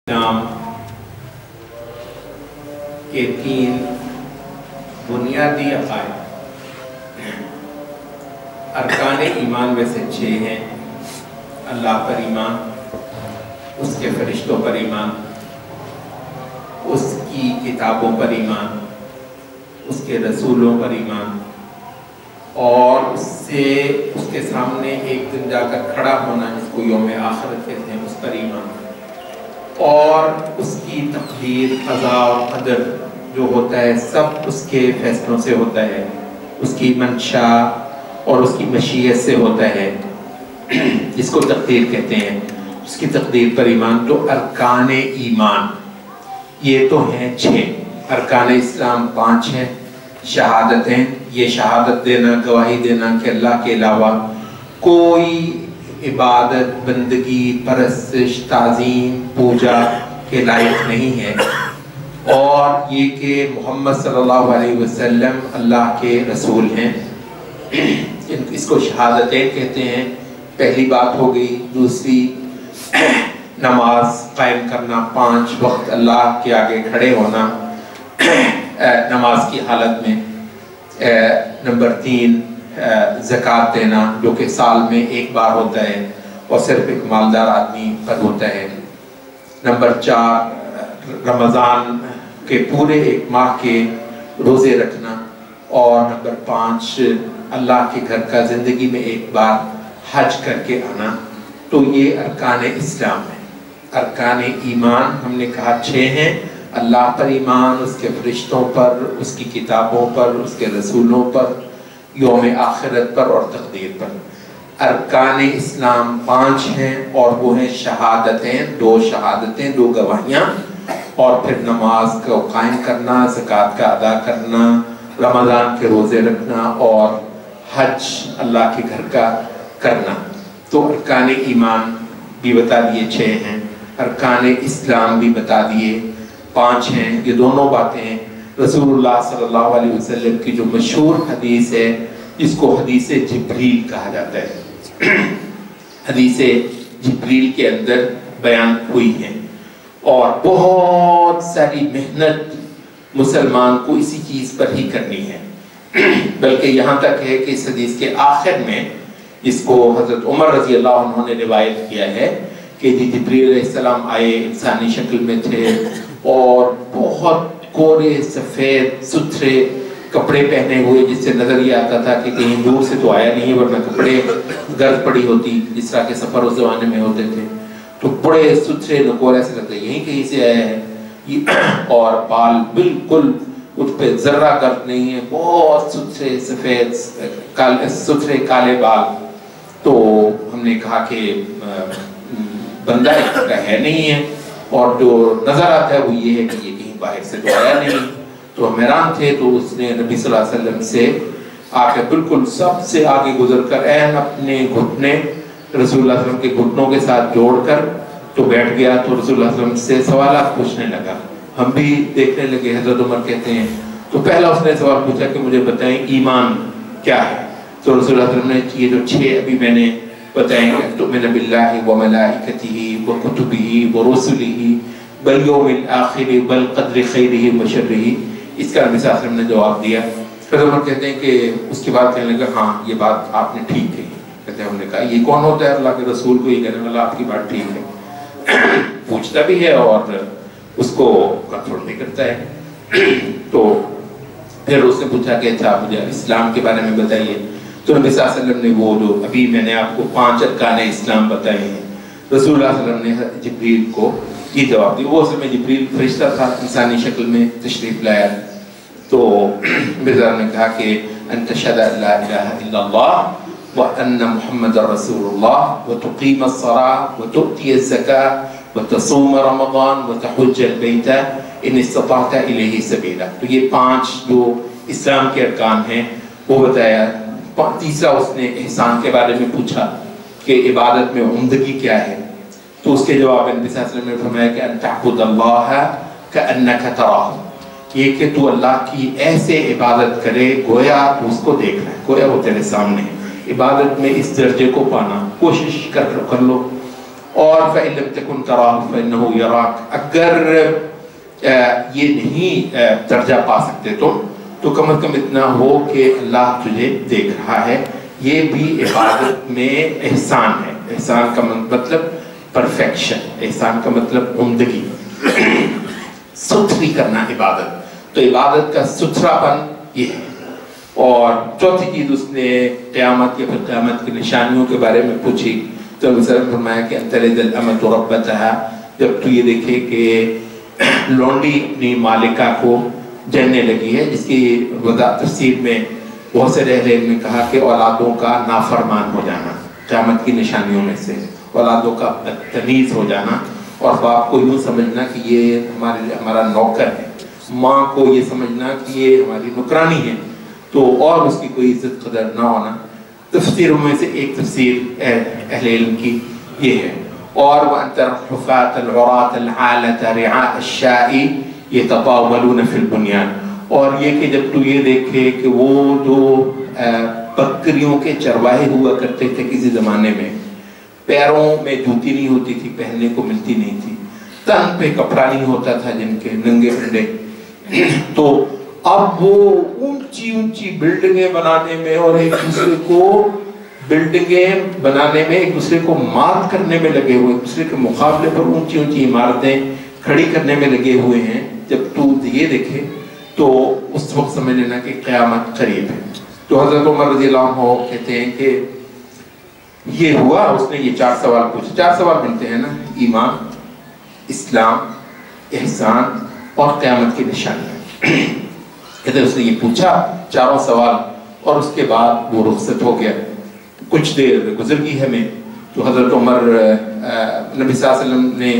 اسلام کے تین بنیادی عقائد ارکان ایمان میں سے 6 ہیں۔ اللہ پر ایمان، اس کے فرشتوں پر ایمان، اس کی کتابوں پر ایمان، اس کے رسولوں پر ایمان، اور اس کے سامنے ایک دن جا کر کھڑا ہونا جس کو یوم آخرت کہتے ہیں، اس پر ایمان، اور اس کی تقدیر، قضا اور قدر جو ہوتا ہے سب اس کے فیصلوں سے ہوتا ہے، اس کی منشا اور اس کی مشیت سے ہوتا ہے، جس کو تقدیر کہتے ہیں، اس کی تقدیر پر ایمان۔ تو ارکان ایمان یہ تو ہیں 6، ارکان اسلام 5 ہیں۔ شہادتیں، یہ شہادت دینا، گواہی دینا کہ اللہ کے علاوہ کوئی عبادت، بندگی، پرستش، تعظیم، پوجا کے لائق نہیں ہے، اور یہ کہ محمد صلی اللہ علیہ وسلم اللہ کے رسول ہیں، اس کو شہادتیں کہتے ہیں۔ پہلی بات ہو گئی۔ دوسری، نماز قائم کرنا، 5 وقت اللہ کے آگے کھڑے ہونا نماز کی حالت میں۔ نمبر 3، زکوٰۃ دینا، جو کہ سال میں 1 بار ہوتا ہے اور صرف ایک مالدار آدمی پر ہوتا ہے۔ نمبر 4، رمضان کے پورے 1 ماہ کے روزے رکھنا، اور نمبر 5، اللہ کے گھر کا زندگی میں 1 بار حج کر کے آنا۔ تو یہ ارکان اسلام ہے۔ ارکان ایمان ہم نے کہا 6 ہیں۔ اللہ پر ایمان، اس کے فرشتوں پر، اس کی کتابوں پر، اس کے رسولوں پر، یوم آخرت پر اور تقدیر پر۔ ارکان اسلام 5 ہیں، اور وہ ہیں شہادتیں، 2 شہادتیں، 2 گواہیاں، اور پھر نماز کو قائم کرنا، زکوٰۃ کا ادا کرنا، رمضان کے روزے رکھنا، اور حج اللہ کے گھر کا کرنا۔ تو ارکان ایمان بھی بتا دیے 6 ہیں، ارکان اسلام بھی بتا دیے 5 ہیں۔ یہ دونوں باتیں رسول اللہ صلی اللہ علیہ وسلم کی جو مشہور حدیث ہے، جس کو حدیث جبریل کہا جاتا ہے، حدیث جبریل کے اندر بیان ہوئی ہے، اور بہت ساری محنت مسلمان کو اسی چیز پر ہی کرنی ہے، بلکہ یہاں تک ہے کہ اس حدیث کے آخر میں، جس کو حضرت عمر رضی اللہ عنہ نے روایت کیا ہے کہ جبریل علیہ السلام آئے، انسانی شکل میں تھے، اور بہت کورے، سفید، ستھرے کپڑے پہنے ہوئے، جس سے نظر یہ آتا تھا کہ کہیں دور سے تو آیا نہیں ہے، ورنہ کپڑے گرد پڑی ہوتی، جس طرح کے سفر اس زمانے میں ہوتے تھے، تو بڑے ستھرے نکورے سے لگتے یہیں کہیں سے آیا ہے، اور بال بالکل اس پہ ذرہ گرد نہیں ہے، بہت ستھرے سفید ستھرے کالے بال۔ تو ہم نے کہا کہ بندہ ہے نہیں ہے، اور جو نظر آتا ہے وہ یہ ہے کہ یہ کہیں باہر سے تو آیا نہیں۔ تو ہم حیران تھے، تو اس نے نبی صلی اللہ علیہ وسلم سے آ کے بالکل سب سے آگے گزر کر عین اپنے گھٹنے رسول اللہ علیہ وسلم کے گھٹنوں کے ساتھ جوڑ کر تو بیٹھ گیا، تو رسول اللہ علیہ وسلم سے سوالات پوچھنے لگا۔ ہم بھی دیکھنے لگے۔ حضرت عمر کہتے ہیں تو پہلا اس نے سوال پوچھا کہ مجھے بتائیں ایمان کیا ہے؟ تو رسول اللہ علیہ وسلم نے یہ جو 6 ابھی میں نے بتائیں کہ تؤمن باللہ وملائکتہ وکتبہ ورسلہ والیوم الآخر والقدر خیرہ وشرہ، اس کا نبی صلی اللہ علیہ وسلم نے جواب دیا۔ پھر عمر کہتے ہیں کہ اس کے بعد کہنے لگا ہاں یہ بات آپ نے ٹھیک کہی۔ کہتے ہیں ہم نے کہا یہ کون ہوتا ہے اللہ کے رسول کو یہ کہنے والا؟ آپ کی بات ٹھیک ہے، پوچھتا بھی ہے اور اس کو کنٹرول بھی کرتا ہے۔ تو پھر اس نے پوچھا کہ اچھا مجھے اسلام کے بارے میں بتائیے۔ تو نبی صلی اللہ علیہ وسلم نے وہ جو ابھی میں نے آپ کو 5 ارکان اسلام بتائے ہیں، رسول اللہ صلی اللہ علیہ وسلم نے جبریل کو یہ جواب دیا۔ وہ اصل میں جبریل فرشتہ تھا، انسانی شکل میں تشریف لایا۔ تو مرزا نے کہا کہ ان تشہد ان لا الہ الا اللہ وان محمد رسول اللہ وتقیم الصلاۃ وتؤتی الزکاۃ وتصوم رمضان وتحج البیت ان استطعت الیہ سبیلا۔ تو یہ 5 جو اسلام کے ارکان ہیں وہ بتایا۔ تیسرا اس نے احسان کے بارے میں پوچھا کہ عبادت میں عمدگی کیا ہے، تو اس کے جواب میں نبی صلی اللہ علیہ وسلم نے فرمایا کہ ان تعبد اللہ کأنک تراہ، یہ کہ تو اللہ کی ایسے عبادت کرے گویا تو اس کو دیکھ رہا ہے، گویا وہ تیرے سامنے ہے۔ عبادت میں اس درجے کو پانا کوشش کر لو۔ اور فَإِن لَمْ تَكُنْ تَرَاهُ فَإِنَّهُ يَرَاكَ، اگر یہ نہیں درجہ پا سکتے تو کم از کم اتنا ہو کہ اللہ تجھے دیکھ رہا ہے۔ یہ بھی عبادت میں احسان ہے۔ احسان کا مطلب پرفیکشن، احسان کا مطلب عمدگی، ستھری کرنا عبادت۔ تو عبادت کا ستھرا پن یہ ہے۔ اور چوتھی چیز اس نے قیامت یا پھر قیامت کی نشانیوں کے بارے میں پوچھی تو نے فرمایا کہ ان تلد الامۃ ربتہا، جب تو یہ دیکھے کہ لونڈی اپنی مالکہ کو جننے لگی ہے، جس کی وضاحت تفسیر میں بہت سے اہل علم نے کہا کہ اولادوں کا نافرمان ہو جانا قیامت کی نشانیوں میں سے، اولادوں کا بدتمیز ہو جانا، اور باپ کو یوں سمجھنا کہ یہ ہمارا نوکر ہے، ماں کو یہ سمجھنا کہ یہ ہماری نوکرانی ہے، تو اور اس کی کوئی عزت قدر نہ ہونا۔ تفسیروں میں سے ایک تفسیر اہل علم کی یہ ہے۔ اور وَأَن تَرَى الْحُفَاةَ الْعُرَاةَ الْعَالَةَ رِعَاءَ الشَّاءِ يَتَطَاوَلُونَ فِي الْبُنْيَانِ، اور یہ کہ جب تو یہ دیکھے کہ وہ جو بکریوں کے چرواہے ہوا کرتے تھے کسی زمانے میں، پیروں میں جوتی نہیں ہوتی تھی، پہننے کو ملتی نہیں تھی، تن پہ کپڑا نہیں ہوتا تھا جن کے، ننگے پھنڈے، تو اب وہ اونچی اونچی بلڈنگیں بنانے میں اور ایک دوسرے کو بلڈنگیں بنانے میں ایک دوسرے کو مات کرنے میں لگے ہوئے، ایک دوسرے کے مقابلے پر اونچی اونچی عمارتیں کھڑی کرنے میں لگے ہوئے ہیں۔ جب تو یہ دیکھے تو اس وقت سمجھ لینا کہ قیامت قریب ہے۔ تو حضرت عمر رضی اللہ عنہ کہتے ہیں کہ یہ ہوا، اس نے یہ 4 سوال پوچھے۔ 4 سوال ملتے ہیں نا، ایمان، اسلام، احسان اور قیامت کی نشانیاں۔ کہتے ہیں اس نے یہ پوچھا 4 سوال، اور اس کے بعد وہ رخصت ہو گیا۔ کچھ دیر گزر گئی ہمیں تو حضرت عمر نبی صلی اللہ علیہ وسلم نے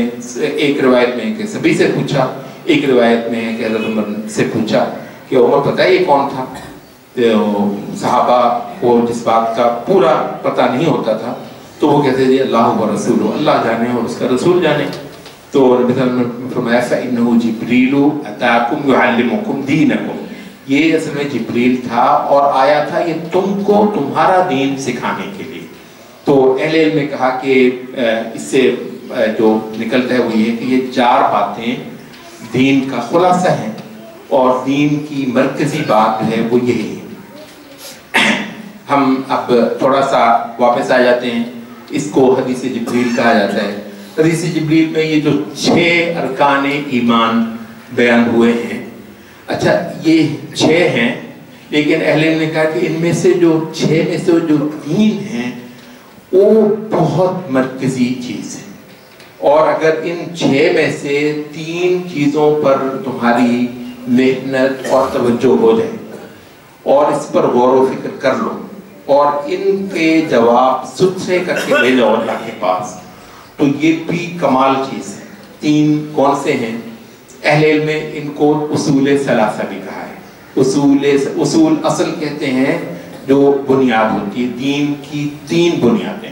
ایک روایت میں کہ سبھی سے پوچھا، ایک روایت میں ہے کہ حضرت عمر سے پوچھا کہ عمر پتہ ہے یہ کون تھا؟ صحابہ کو جس بات کا پورا پتہ نہیں ہوتا تھا تو وہ کہتے تھے اللہ و رسول، اللہ جانے اور اس کا رسول جانے۔ تو نبی صلی اللہ علیہ وسلم نے فرمایا فَإِنَّهُ جِبْرِيلُ أَتَاكُمْ يُعَلِّمُكُمْ دِينَكُمْ، یہ اصل میں جبریل تھا اور آیا تھا یہ تم کو تمہارا دین سکھانے کے لیے۔ تو اہل علم نے کہا کہ اس سے جو نکلتا ہے وہ یہ کہ یہ 4 باتیں دین کا خلاصہ ہیں، اور دین کی مرکزی بات ہے وہ یہی ہے۔ ہم اب تھوڑا سا واپس آ جاتے ہیں، اس کو حدیث جبریل کہا جاتا ہے۔ حدیث جبریل میں یہ جو 6 ارکان ایمان بیان ہوئے ہیں، اچھا یہ 6 ہیں، لیکن اہل علم نے کہا کہ ان میں سے جو 6 میں سے جو 3 ہیں وہ بہت مرکزی چیز ہے، اور اگر ان 6 میں سے 3 چیزوں پر تمہاری محنت اور توجہ ہو جائے اور اس پر غور و فکر کر لو اور ان کے جواب ستھرے کر کے لے جاؤ اللہ کے پاس، تو یہ بھی کمال چیز ہے۔ 3 کون سے ہیں؟ اہل علم نے ان کو اصول ثلاثہ بھی کہا ہے۔ اصول اصل کہتے ہیں جو بنیاد ہوتی ہے، دین کی 3 بنیادیں،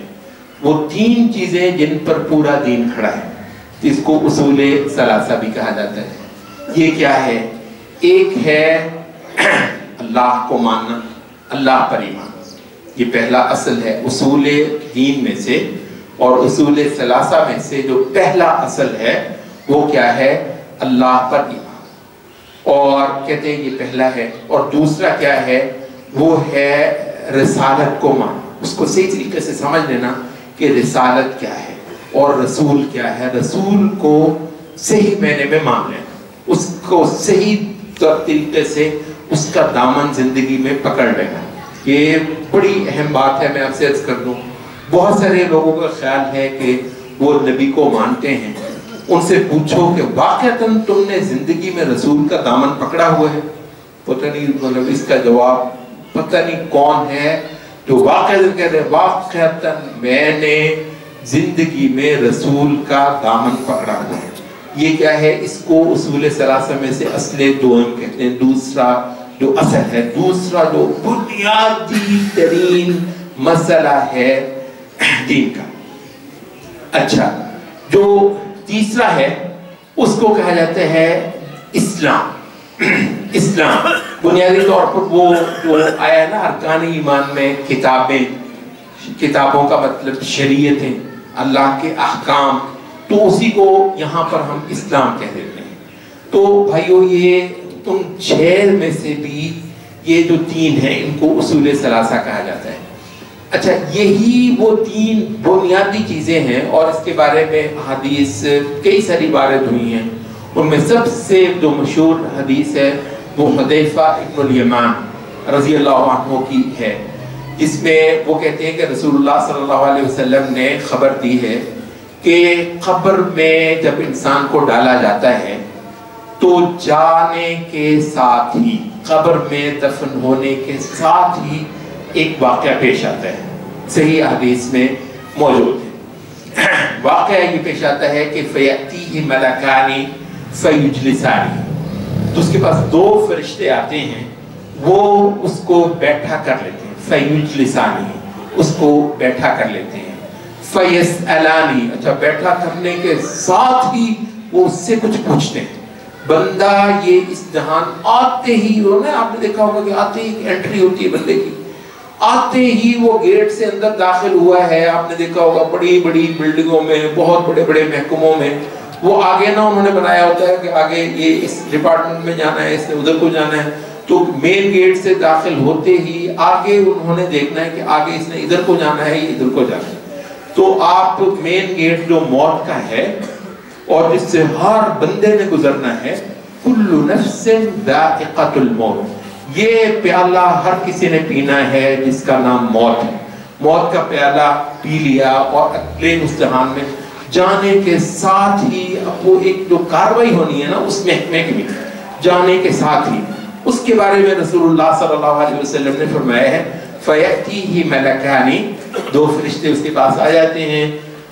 وہ 3 چیزیں جن پر پورا دین کھڑا ہے، اس کو اصول ثلاثہ بھی کہا جاتا ہے۔ یہ کیا ہے؟ ایک ہے اللہ کو ماننا، اللہ پر ایمان، یہ پہلا اصل ہے اصول دین میں سے، اور اصول ثلاثہ میں سے جو پہلا اصل ہے وہ کیا ہے؟ اللہ پر ایمان، اور کہتے ہیں یہ پہلا ہے۔ اور دوسرا کیا ہے؟ وہ ہے رسالت کو مان، اس کو صحیح طریقے سے سمجھ لینا کہ رسالت کیا ہے اور رسول کیا ہے، رسول کو صحیح معنی میں مان لینا، اس کو صحیح طریقے سے اس کا دامن زندگی میں پکڑ لینا۔ یہ بڑی اہم بات ہے، میں آپ سے عرض کر دوں، بہت سارے لوگوں کا خیال ہے کہ وہ نبی کو مانتے ہیں، ان سے پوچھو کہ واقعتاً تم نے زندگی میں رسول کا دامن پکڑا ہوا ہے؟ پتہ نہیں، مطلب اس کا جواب پتہ نہیں کون ہے جو واقعتاً کہتے ہیں واقعتاً میں نے زندگی میں رسول کا دامن پکڑا ہوا ہے۔ یہ کیا ہے؟ اس کو اصول ثلاثہ میں سے اصل دوم کہتے ہیں۔ دوسرا جو اصل ہے، دوسرا جو بنیادی ترین مسئلہ ہے دین کا۔ اچھا، جو تیسرا ہے اس کو کہا جاتا ہے اسلام۔ اسلام بنیادی طور پر وہ جو آیا ہے نا ارکان ایمان میں، کتابیں، کتابوں کا مطلب شریعتیں، اللہ کے احکام، تو اسی کو یہاں پر ہم اسلام کہہ دیتے ہیں۔ تو بھائیو یہ ان 6 میں سے بھی یہ جو 3 ہیں ان کو اصول ثلاثہ کہا جاتا ہے۔ اچھا، یہی وہ 3 بنیادی چیزیں ہیں اور اس کے بارے میں حدیث کئی ساری وارد ہوئی ہیں۔ ان میں سب سے جو مشہور حدیث ہے وہ حذیفہ ابن الیمان رضی اللہ عنہ کی ہے، جس میں وہ کہتے ہیں کہ رسول اللہ صلی اللہ علیہ وسلم نے خبر دی ہے کہ قبر میں جب انسان کو ڈالا جاتا ہے تو جانے کے ساتھ ہی، قبر میں دفن ہونے کے ساتھ ہی ایک واقعہ پیش آتا ہے، صحیح حدیث میں موجود ہے۔ واقعہ یہ پیش آتا ہے کہ فَيَأْتِيهِ مَلَكَانِ فَيُجْلِسَانِ، تو اس کے پاس 2 فرشتے آتے ہیں، وہ اس کو بیٹھا کر لیتے ہیں، فَيُجْلِسَانِ، اس کو بیٹھا کر لیتے ہیں، فَيَسْأَلَانِ، اچھا بیٹھا کرنے کے ساتھ ہی وہ اس سے کچھ پوچھتے ہیں۔ بندہ یہ اس جہان آتے ہی، آپ نے دیکھا ہوگا کہ آتے ہی انٹری ہوتی ہے بندے کی، آتے ہی وہ گیٹ سے اندر داخل ہوا ہے، آپ نے دیکھا ہوگا بڑی بڑی بلڈنگوں میں، بہت بڑے بڑے محکموں میں، وہ آگے نہ انہوں نے بنایا ہوتا ہے کہ آگے یہ اس ڈپارٹمنٹ میں جانا ہے، اس نے ادھر کو جانا ہے، تو مین گیٹ سے داخل ہوتے ہی آگے انہوں نے دیکھنا ہے کہ آگے اس نے ادھر کو جانا ہے یا ادھر کو جانا ہے۔ تو آپ مین گیٹ جو موت کا ہے اور جس سے ہر بندے نے گزرنا ہے، کل نفس ذائقۃ الموت، یہ پیالہ ہر کسی نے پینا ہے جس کا نام موت ہے۔ موت کا پیالہ پی لیا اور اگلے اس جہان میں جانے کے ساتھ ہی اب وہ ایک جو کاروائی ہونی ہے نا اس محکمے کی، جانے کے ساتھ ہی اس کے بارے میں رسول اللہ صلی اللہ علیہ وسلم نے فرمایا ہے فَيَأْتِيهِ مَلَكَانِ، 2 فرشتے اس کے پاس آ جاتے ہیں،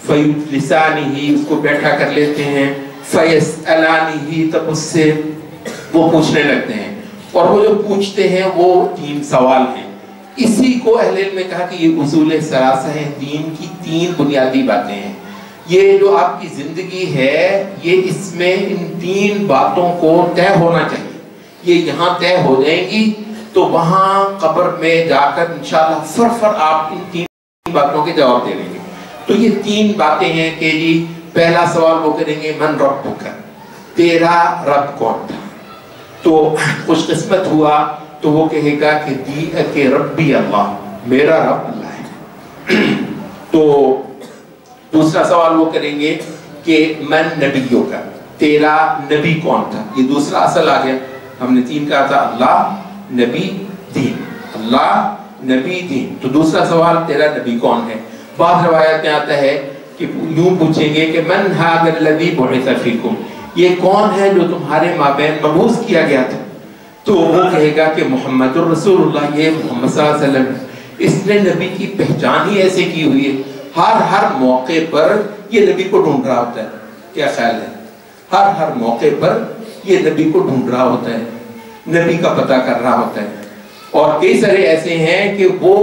فَيُجْلِسَانِهِ، اس کو بیٹھا کر لیتے ہیں، فَيَسْأَلَانِهِ، تب اس سے وہ پوچھنے لگتے ہیں، اور وہ جو پوچھتے ہیں وہ 3 سوال ہیں۔ اسی کو اہل علم نے کہا کہ یہ اصول ثلاثہ ہیں، دین کی 3 بنیادی باتیں ہیں۔ یہ جو آپ کی زندگی ہے یہ اس میں ان 3 باتوں کو طے ہونا چاہیے، یہ یہاں طے ہو جائیں گی تو وہاں قبر میں جا کر انشاءاللہ فر آپ ان 3 باتوں کے جواب دے لیں گے۔ تو یہ 3 باتیں ہیں کہ جی پہلا سوال وہ کریں گے من ربک، تیرا رب کون تھا؟ تو خوش قسمت ہوا تو وہ کہے گا کہ ربی اللہ، میرا رب اللہ ہے۔ تو دوسرا سوال وہ کریں گے کہ من نبیوں کا، تیرا نبی کون تھا؟ یہ دوسرا اصل آ گیا، ہم نے 3 کہا تھا، اللہ نبی دین، اللہ نبی دین، تو دوسرا سوال تیرا نبی کون ہے؟ بعض روایت میں آتا ہے کہ یوں پوچھیں گے کہ من ھذا الذی بعث فیکم، یہ کون ہے جو تمہارے مابین مبعوث کیا گیا تھا؟ تو وہ کہے گا کہ محمد الرسول اللہ، یہ محمد صلی اللہ علیہ وسلم، اس نے نبی کی پہچان ہی ایسے کی ہوئی ہے، ہر موقع پر یہ نبی کو ڈھونڈ رہا ہوتا ہے۔ کیا خیال ہے؟ ہر موقع پر یہ نبی کو ڈھونڈ رہا ہوتا ہے، نبی کا پتہ کر رہا ہوتا ہے۔ اور کئی سارے ایسے ہیں کہ وہ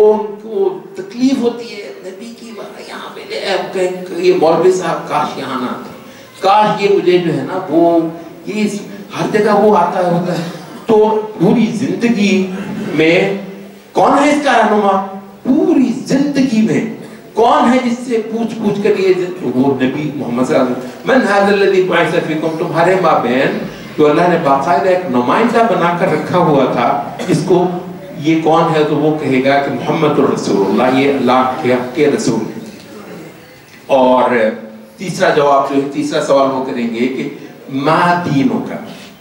تکلیف ہوتی ہے نبی کی، یہاں پہ یہ مولوی صاحب کاش یہاں نہ آتا، کاش یہ مجھے جو ہے نا وہ یہ ہر جگہ وہ آتا ہوتا ہے۔ تو پوری زندگی میں کون ہے اس کا رہنما؟ پوری زندگی میں کون ہے جس سے پوچھ کر یہ وہ نبی محمد صلی اللہ علیہ وسلم، من ھذا الذی بعث فیکم، تمہارے مابین تو اللہ نے باقاعدہ ایک نمائندہ بنا کر رکھا ہوا تھا، اس کو یہ کون ہے؟ تو وہ کہے گا کہ محمد الرسول اللہ، یہ اللہ کے رسول ہے۔ اور تیسرا جواب جو ہے، تیسرا سوال وہ کریں گے کہ ما دینوں کا،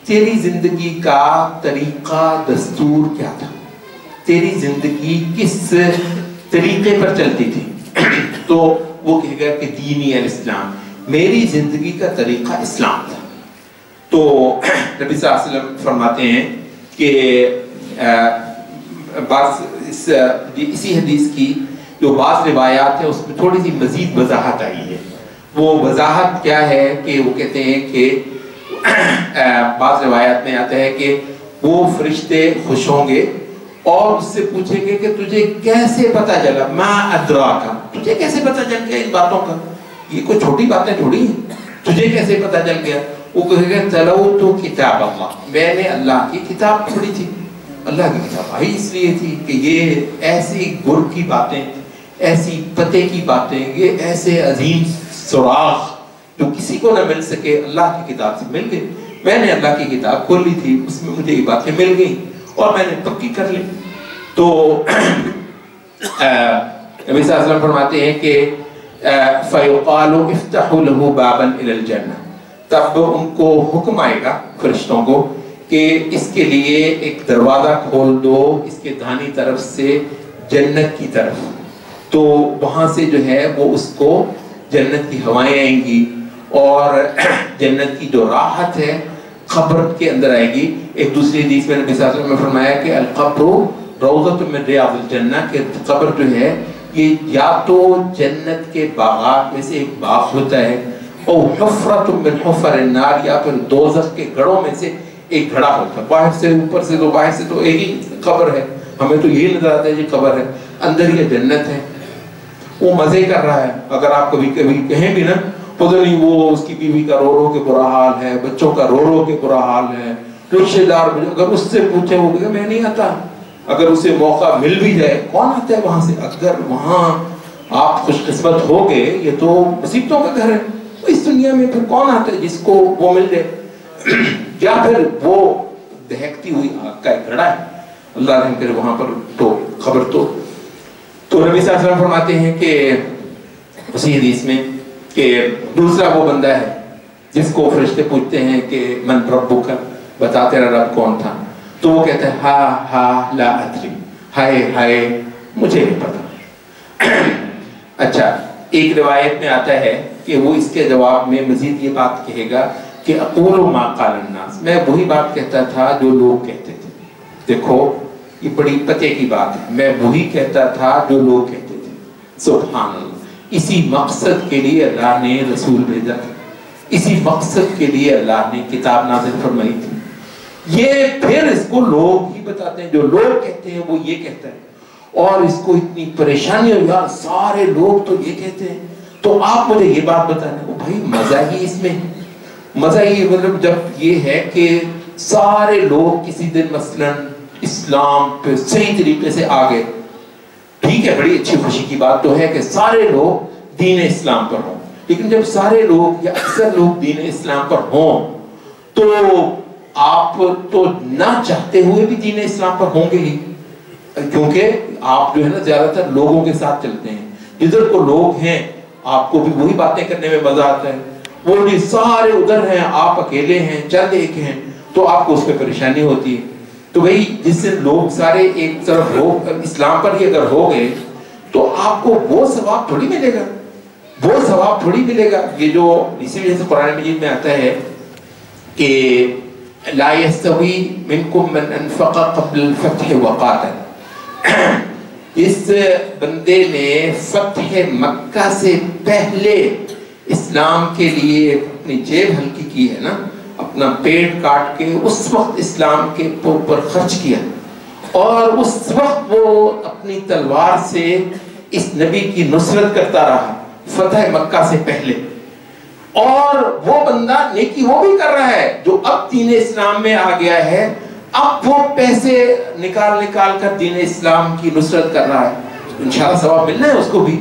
تیری زندگی کا طریقہ دستور کیا تھا، تیری زندگی کس طریقے پر چلتی تھی؟ تو وہ کہے گا کہ دینی الاسلام، میری زندگی کا طریقہ اسلام تھا۔ تو نبی صلی اللہ علیہ وسلم فرماتے ہیں کہ اسی حدیث کی جو بعض روایات ہیں اس میں تھوڑی سی مزید وضاحت آئی ہے۔ وہ وضاحت کیا ہے کہ وہ کہتے ہیں کہ بعض روایات میں آتا ہے کہ وہ فرشتے خوش ہوں گے اور اس سے پوچھیں گے کہ تجھے کیسے پتہ چلا، ما ادراکا، تجھے کیسے پتہ چل گیا ان باتوں کا، یہ کوئی چھوٹی باتیں تھوڑی ہیں، تجھے کیسے پتہ چل گیا؟ وہ کہے گا تلوت کتاب اللہ، میں نے اللہ کی کتاب پڑھی تھی، اللہ کی کتاب آئی اس لیے تھی کہ یہ ایسی گر کی باتیں، ایسی پتے کی باتیں، یہ ایسے عظیم سراغ جو کسی کو نہ مل سکے، اللہ کی کتاب سے مل گئے۔ میں نے اللہ کی کتاب کھولی تھی، اس میں مجھے یہ باتیں مل گئیں اور میں نے پکی کر لی۔ تو نبی صلی اللہ علیہ وسلم فرماتے ہیں کہ فَيُقَالُ اِفْتَحُوا لَهُ بَابًا إِلَى الْجَنَّةِ، تب ان کو حکم آئے گا فرشتوں کو کہ اس کے لیے ایک دروازہ کھول دو اس کے دھانی طرف سے جنت کی طرف، تو وہاں سے جو ہے وہ اس کو جنت کی ہوائیں آئیں گی اور جنت کی جو راحت ہے قبر کے اندر آئے گی۔ ایک دوسری حدیث میں نبی صلی اللہ علیہ وسلم نے فرمایا کہ القبر روضۃ من ریاض الجنہ، کہ قبر جو ہے یہ یا تو جنت کے باغات میں سے ایک باغ ہوتا ہے، اور حفرۃ من حفر النار، یا پھر دوزخ کے گڑھوں میں سے ایک گھڑا ہوتا ہے۔ باہر سے اوپر سے تو باہر سے تو ایک ہی قبر ہے، ہمیں تو یہی نظر آتا ہے یہ قبر ہے، اندر یہ جنت ہے۔ وہ مزے کر رہا ہے، اگر آپ کبھی کہیں بھی نا پتہ نہیں وہ اس کی بیوی کا رو رو کے برا حال ہے، بچوں کا رو رو کے برا حال ہے، رشتے دار اگر اس سے پوچھے وہ کہے میں نہیں آتا۔ اگر اسے موقع مل بھی جائے کون آتا ہے وہاں سے؟ اگر وہاں آپ خوش قسمت ہو گئے، یہ تو مصیبتوں کا گھر ہے، اس دنیا میں پھر کون آتا ہے جس کو وہ مل جائے؟ یا پھر وہ دہکتی ہوئی آگ کا ایک گھڑا ہے، اللہ رحم کرے وہاں پر تو خبر تو نبی صلی اللہ علیہ وسلم فرماتے ہیں کہ اسی حدیث میں کہ دوسرا وہ بندہ ہے جس کو فرشتے پوچھتے ہیں کہ من ربک، بتا تیرا رب کون تھا، تو وہ کہتا ہے ہا ہا لا ادری، ہائے ہائے مجھے نہیں پتا۔ اچھا، ایک روایت میں آتا ہے کہ وہ اس کے جواب میں مزید یہ بات کہے گا کہ اقول ما قال الناس، میں وہی بات کہتا تھا جو لوگ کہتے تھے۔ دیکھو یہ بڑی پتے کی بات ہے، میں وہی کہتا تھا جو لوگ کہتے تھے۔ سبحان اللہ، اسی مقصد کے لیے اللہ نے رسول بھیجا تھا، اسی مقصد کے لیے اللہ نے کتاب نازل فرمائی تھی۔ یہ پھر اس کو لوگ ہی بتاتے ہیں، جو لوگ کہتے ہیں وہ یہ کہتا ہے، اور اس کو اتنی پریشانی ہو یار سارے لوگ تو یہ کہتے ہیں، تو آپ مجھے یہ بات بتانا۔ وہ بھائی مزہ ہی اس میں، مزہ ہی مطلب جب یہ ہے کہ سارے لوگ کسی دن مثلاً اسلام پہ صحیح طریقے سے آگے، ٹھیک ہے بڑی اچھی خوشی کی بات تو ہے کہ سارے لوگ دین اسلام پر ہوں، لیکن جب سارے لوگ یا اکثر لوگ دین اسلام پر ہوں تو آپ تو نہ چاہتے ہوئے بھی دین اسلام پر ہوں گے ہی، کیونکہ آپ جو ہے نا زیادہ تر لوگوں کے ساتھ چلتے ہیں، جدھر کو لوگ ہیں آپ کو بھی وہی باتیں کرنے میں مزہ آتا ہے، وہ بھی سارے ادھر ہیں آپ اکیلے ہیں چند ایک ہیں تو آپ کو اس پہ پریشانی ہوتی ہے۔ تو بھئی جس سے لوگ سارے ایک طرف ہو اسلام پر ہی اگر ہو گئے تو آپ کو وہ ثواب تھوڑی ملے گا، وہ ثواب تھوڑی ملے گا۔ یہ جو اسی وجہ سے قرآن مجید میں آتا ہے کہ لا يستوی منکم من انفق قبل الفتح وقاتل، اس بندے نے فتح مکہ سے پہلے اسلام کے لیے اپنی جیب ہلکی کی ہے نا، اپنا پیٹ کاٹ کے اس وقت اسلام کے اوپر خرچ کیا، اور اس وقت وہ اپنی تلوار سے اس نبی کی نصرت کرتا رہا فتح مکہ سے پہلے، اور وہ بندہ نیکی وہ بھی کر رہا ہے جو اب دین اسلام میں آ گیا ہے، اب وہ پیسے نکال کر دین اسلام کی نصرت کر رہا ہے، انشاءاللہ ثواب ملنا ہے اس کو بھی،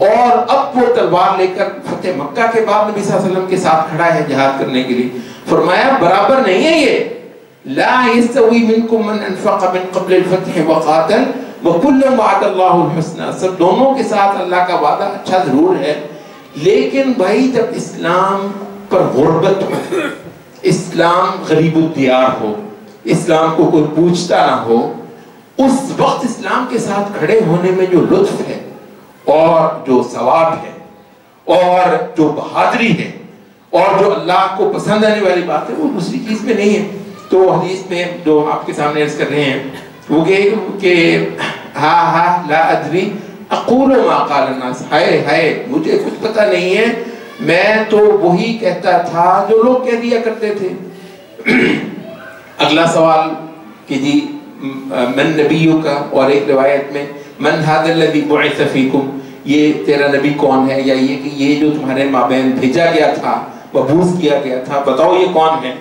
اور اب وہ تلوار لے کر فتح مکہ کے بعد نبی صلی اللہ علیہ وسلم کے ساتھ کھڑا ہے جہاد کرنے کے لیے۔ فرمایا برابر نہیں ہے یہ، لا يستوی منکم من انفق من قبل الفتح وقاتل وکلا وعد اللہ الحسنى، سب دونوں کے ساتھ اللہ کا وعدہ اچھا ضرور ہے، لیکن بھائی جب اسلام پر غربت ہو، اسلام غریب الدیار ہو، اسلام کو کوئی پوچھتا نہ ہو، اس وقت اسلام کے ساتھ کھڑے ہونے میں جو لطف ہے اور جو ثواب ہے اور جو بہادری ہے اور جو اللہ کو پسند آنے والی بات ہے وہ دوسری چیز میں نہیں ہے۔ تو حدیث میں جو آپ کے سامنے عرض کر رہے ہیں وہ کہ ہا ہا لا ادری اقول ما قال الناس، ہائے ہائے مجھے کچھ پتہ نہیں ہے، میں تو وہی کہتا تھا جو لوگ کہہ دیا کرتے تھے۔ اگلا سوال کہ جی من نبیوں کا، اور ایک روایت میں من ھذا الذی بعث فیکم، یہ تیرا نبی کون ہے، یا یہ کہ یہ جو تمہارے مابین بھیجا گیا تھا مبعوث کیا گیا تھا بتاؤ یہ کون ہے؟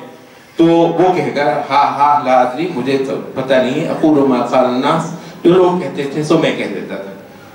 تو وہ کہے گا ہا ہا لا ادری، مجھے تو پتہ نہیں ہے، اقول ما قال الناس، جو لوگ کہتے تھے سو میں کہہ دیتا تھا۔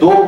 2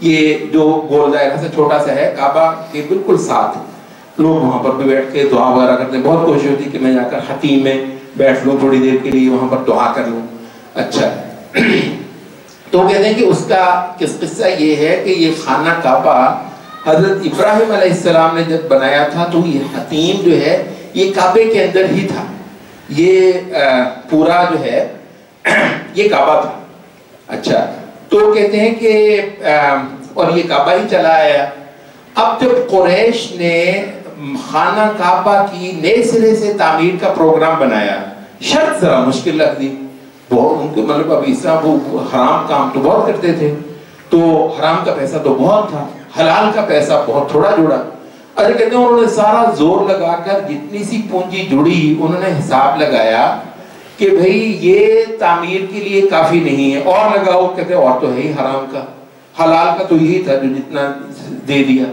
یہ جو گول دائرہ سے چھوٹا سا ہے کعبہ کے بالکل ساتھ، لوگ وہاں پر بھی بیٹھ کے دعا وغیرہ کرتے ہیں. بہت کوشش ہوتی کہ میں جا کر حتیم میں بیٹھ لوں تھوڑی دیر کے لیے، وہاں پر دعا کر لوں. اچھا تو کہتے ہیں کہ اس کا قصہ یہ ہے کہ یہ خانہ کعبہ حضرت ابراہیم علیہ السلام نے جب بنایا تھا تو یہ حتیم جو ہے یہ کعبے کے اندر ہی تھا. یہ پورا جو ہے یہ کعبہ تھا. اچھا تو کہتے ہیں کہ اور یہ کعبہ ہی چلا آیا. اب جب قریش نے خانہ کعبہ کی نئے سرے سے تعمیر کا پروگرام بنایا، شرط ذرا مشکل لگ دی. بہت ان کے مطلب اب اسلام وہ حرام کام تو بہت کرتے تھے، تو حرام کا پیسہ تو بہت تھا، حلال کا پیسہ بہت تھوڑا جڑا. اچھا کہتے ہیں انہوں نے سارا زور لگا کر جتنی سی پونجی جڑی انہوں نے حساب لگایا کہ بھئی یہ تعمیر کے لیے کافی نہیں ہے، اور لگاؤ. کہتے ہیں اور تو ہے ہی حرام کا، حلال کا تو یہی تھا جو جتنا دے دیا.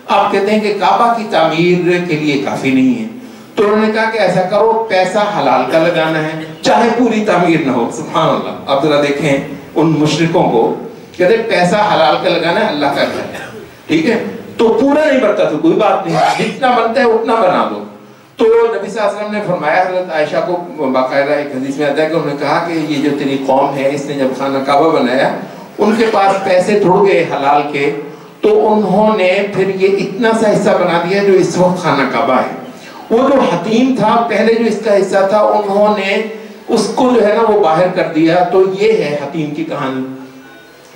آپ کہتے ہیں کہ کعبہ کی تعمیر کے لیے کافی نہیں ہے، تو انہوں نے کہا کہ ایسا کرو پیسہ حلال کا لگانا ہے چاہے پوری تعمیر نہ ہو. سبحان اللہ. آپ ذرا دیکھیں ان مشرکوں کو، کہتے ہیں پیسہ حلال کا لگانا ہے، اللہ کا گھر ہے، ٹھیک ہے. تو پورا نہیں بنتا تو کوئی بات نہیں، جتنا بنتا ہے اتنا بنا دو. تو نبی صلی اللہ علیہ وسلم نے فرمایا، حضرت عائشہ کو باقاعدہ ایک حدیث میں آتا ہے کہ انہوں نے کہا کہ یہ جو تیری قوم ہے اس نے جب خانہ کعبہ بنایا ان کے پاس پیسے تھوڑ گئے حلال کے، تو انہوں نے پھر یہ اتنا سا حصہ بنا دیا جو اس وقت خانہ کعبہ ہے. وہ جو حتیم تھا پہلے جو اس کا حصہ تھا انہوں نے اس کو جو ہے نا وہ باہر کر دیا. تو یہ ہے حتیم کی کہانی.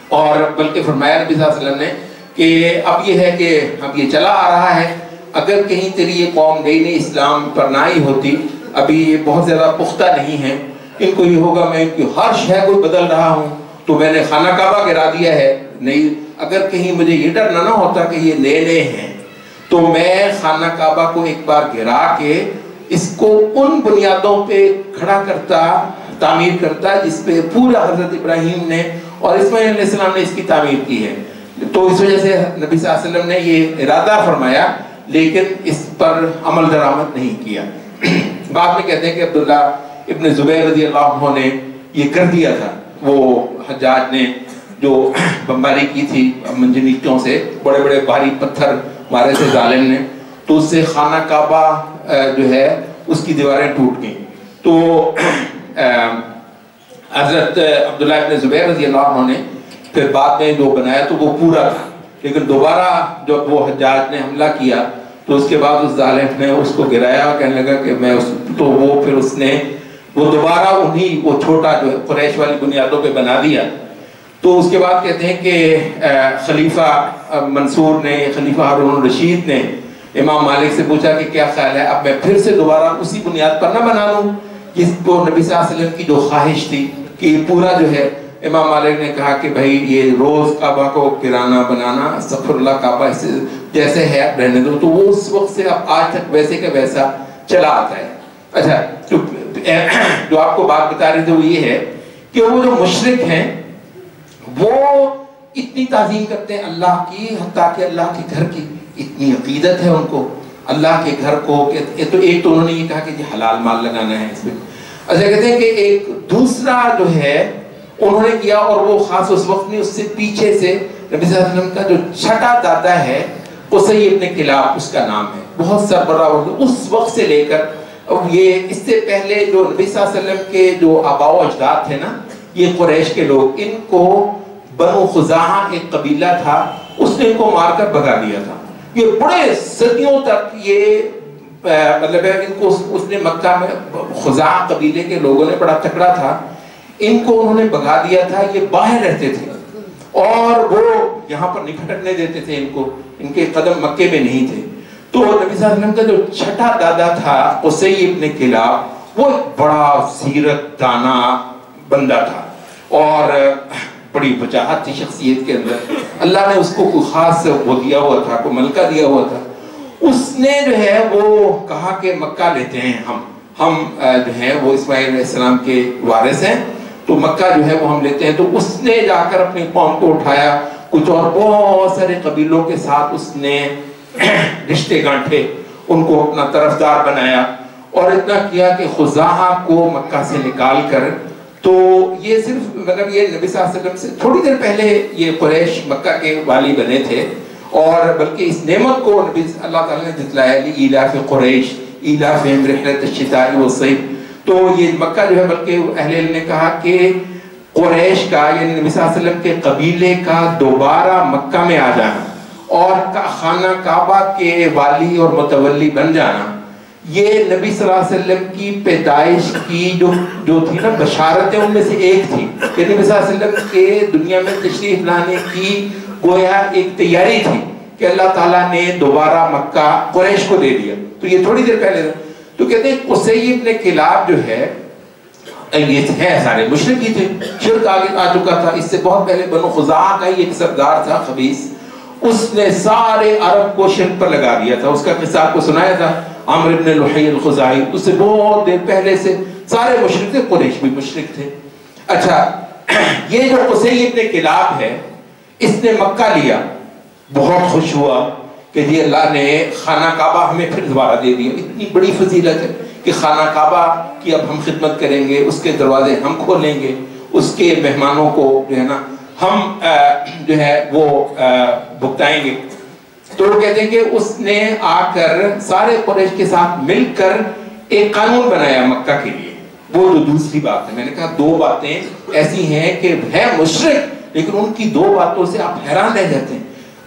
اور بلکہ فرمایا نبی صلی اللہ علیہ وسلم نے کہ اب یہ ہے کہ اب یہ چلا آ رہا ہے، اگر کہیں تیری یہ قوم نئی نئی اسلام پر نہ ہی ہوتی، ابھی یہ بہت زیادہ پختہ نہیں ہے، ان کو یہ ہوگا میں ان کی ہر شے کو بدل رہا ہوں تو میں نے خانہ کعبہ گرا دیا ہے. نہیں، اگر کہیں مجھے یہ ڈر نہ ہوتا کہ یہ نئے نئے ہیں تو میں خانہ کعبہ کو ایک بار گرا کے اس کو ان بنیادوں پہ کھڑا کرتا، تعمیر کرتا جس پہ پورا حضرت ابراہیم نے اور اسماعیل علیہ السلام نے اس کی تعمیر کی ہے. تو اس وجہ سے نبی صلی اللہ علیہ وسلم نے یہ ارادہ فرمایا لیکن اس پر عمل درآمد نہیں کیا. بعد میں کہتے ہیں کہ عبداللہ ابن زبیر رضی اللہ عنہ نے یہ کر دیا تھا. وہ حجاج نے جو بمباری کی تھی منجنیقوں سے، بڑے بڑے بھاری پتھر مارے تھے ظالم نے، تو اس سے خانہ کعبہ جو ہے اس کی دیواریں ٹوٹ گئیں. تو حضرت عبداللہ ابن زبیر رضی اللہ عنہ نے پھر بعد میں جو بنایا تو وہ پورا تھا، لیکن دوبارہ جب وہ حجاج نے حملہ کیا تو اس کے بعد اس ظالم نے اس کو گرایا اور کہنے لگا کہ میں اس، تو وہ پھر اس نے وہ دوبارہ انہی وہ چھوٹا جو قریش والی بنیادوں پہ بنا دیا. تو اس کے بعد کہتے ہیں کہ خلیفہ منصور نے، خلیفہ ہارون الرشید نے امام مالک سے پوچھا کہ کیا خیال ہے اب میں پھر سے دوبارہ اسی بنیاد پر نہ بنا لوں جس کو نبی صلی اللہ علیہ وسلم کی جو خواہش تھی کہ یہ پورا جو ہے. امام مالک نے کہا کہ بھائی یہ روز کعبہ کو گرانا بنانا استغفر اللہ کعبہ جیسے ہے رہنے دو. تو وہ اس وقت سے اب آج تک ویسے کا ویسا چلا آتا ہے. اچھا جو آپ کو بات بتا رہے تھے وہ یہ ہے کہ وہ جو مشرک ہیں وہ اتنی تعظیم کرتے ہیں اللہ کی، حتیٰ کہ اللہ کے گھر کی اتنی عقیدت ہے ان کو اللہ کے گھر کو کہ تو ایک تو انہوں نے یہ کہا کہ یہ حلال مال لگانا ہے اس میں. اچھا کہتے ہیں کہ ایک دوسرا جو ہے انہوں نے کیا، اور وہ خاص اس وقت نہیں، اس سے پیچھے سے نبی صلی اللہ علیہ وسلم کا جو چھٹا دادا ہے قصی ابن کلاب اس کا نام ہے، بہت سربراہ ہو اس وقت سے لے کر یہ اس سے پہلے جو نبی صلی اللہ علیہ وسلم کے جو آباء و اجداد تھے نا یہ قریش کے لوگ، ان کو بنو خزاعہ ایک قبیلہ تھا اس نے ان کو مار کر بھگا دیا تھا. یہ بڑے صدیوں تک یہ مطلب ہے ان کو اس نے مکہ میں خزاعہ قبیلے کے لوگوں نے بڑا تکڑا تھا، ان کو انہوں نے بھگا دیا تھا. یہ باہر رہتے تھے اور وہ یہاں پر نہیں پھٹکنے دیتے تھے ان کو، ان کے قدم مکے میں نہیں تھے. تو نبی صلی اللہ علیہ وسلم کا جو چھٹا دادا تھا قصی ابن کلاب وہ ایک بڑا سیرت دانا بندہ تھا اور بڑی وجاہت تھی شخصیت کے اندر. اللہ نے اس کو کوئی خاص وہ دیا ہوا تھا، کوئی ملکہ دیا ہوا تھا. اس نے جو ہے وہ کہا کہ مکہ لیتے ہیں ہم جو ہیں وہ اسماعیل علیہ السلام کے وارث ہیں تو مکہ جو ہے وہ ہم لیتے ہیں. تو اس نے جا کر اپنی قوم کو اٹھایا، کچھ اور بہت سارے قبیلوں کے ساتھ اس نے رشتے گانٹھے، ان کو اپنا طرفدار بنایا اور اتنا کیا کہ خزاعہ کو مکہ سے نکال کر تو یہ صرف مطلب یہ نبی صلی اللہ علیہ وسلم سے تھوڑی دیر پہلے یہ قریش مکہ کے والی بنے تھے، اور بلکہ اس نعمت کو نبی اللہ تعالیٰ نے جتلایا لإیلاف قریش ایلافہم رحلۃ الشتاء والصیف. تو یہ مکہ جو ہے، بلکہ اہل علم نے کہا کہ قریش کا یعنی نبی صلی اللہ علیہ وسلم کے قبیلے کا دوبارہ مکہ میں آ جانا اور خانہ کعبہ کے والی اور متولی بن جانا، یہ نبی صلی اللہ علیہ وسلم کی پیدائش کی جو تھی نا بشارتیں، ان میں سے ایک تھی کہ نبی صلی اللہ علیہ وسلم کے دنیا میں تشریف لانے کی گویا ایک تیاری تھی کہ اللہ تعالیٰ نے دوبارہ مکہ قریش کو دے دیا. تو یہ تھوڑی دیر پہلے تھا. تو کہتے ہیں قصی ابن کلاب جو ہے یہ ہے سارے مشرک ہی تھے، شرک آگے آ چکا تھا. اس سے بہت پہلے بنو خزاعہ کا ہی ایک سردار تھا خبیث، اس نے سارے عرب کو شرک پر لگا دیا تھا. اس کا قصہ آپ کو سنایا تھا، عمرو بن لحی الخزاعی. اس سے بہت دیر پہلے سے سارے مشرک تھے، قریش بھی مشرک تھے. اچھا، یہ جو قصی ابن کلاب ہے اس نے مکہ لیا، بہت خوش ہوا کہ جی اللہ نے خانہ کعبہ ہمیں پھر دوبارہ دے دیا. اتنی بڑی فضیلت ہے کہ خانہ کعبہ کی اب ہم خدمت کریں گے، اس کے دروازے ہم کھولیں گے، اس کے مہمانوں کو جو ہے نا ہم جو ہے وہ بھگتائیں گے. تو وہ کہتے ہیں کہ اس نے آ کر سارے قریش کے ساتھ مل کر ایک قانون بنایا مکہ کے لیے. وہ جو دوسری بات ہے، میں نے کہا دو باتیں ایسی ہیں کہ ہے مشرک لیکن ان کی دو باتوں سے آپ حیران رہ جاتے ہیں.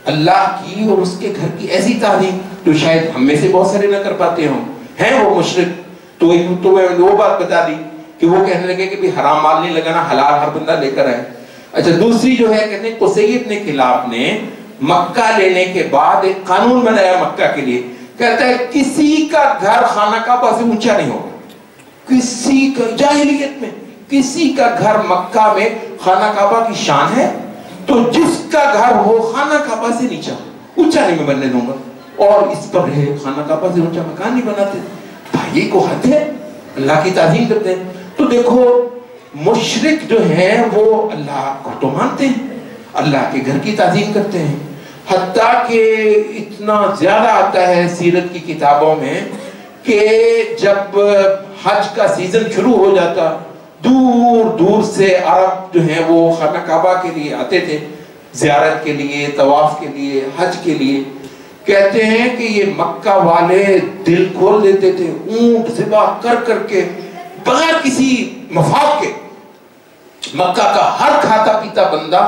اللہ کی اور اس کے گھر کی ایسی تعظیم جو شاید ہم میں سے بہت سارے نہ کر پاتے ہوں. ہیں وہ مشرک تو میں نے وہ بات بتا دی کہ وہ کہنے لگے کہ بھی حرام مال نہیں لگانا، حلال ہر بندہ لے کر آئے. اچھا، دوسری جو ہے کہتے ہیں قصی ابن کلاب نے مکہ لینے کے بعد ایک قانون بنایا مکہ کے لیے. کہتا ہے کسی کا گھر خانہ کعبہ سے اونچا نہیں ہوگا. کسی کا جاہلیت میں کسی کا گھر مکہ میں خانہ کعبہ کی شان ہے تو جس کا گھر ہو خانہ کعبہ سے نیچا اونچا نہیں میں بننے دوں گا. اور اس پر ہے خانہ کعبہ سے اونچا مکان نہیں بناتے. بھائی کو حد ہے، اللہ کی تعظیم کرتے ہیں. تو دیکھو مشرک جو ہیں وہ اللہ کو تو مانتے ہیں، اللہ کے گھر کی تعظیم کرتے ہیں. حتیٰ کہ اتنا زیادہ آتا ہے سیرت کی کتابوں میں کہ جب حج کا سیزن شروع ہو جاتا، دور دور سے عرب جو ہیں وہ خانہ کعبہ کے لیے آتے تھے، زیارت کے لیے، طواف کے لیے، حج کے لیے. کہتے ہیں کہ یہ مکہ والے دل کھول دیتے تھے، اونٹ ذبح کر کر کے بغیر کسی مفاد کے. مکہ کا ہر کھاتا پیتا بندہ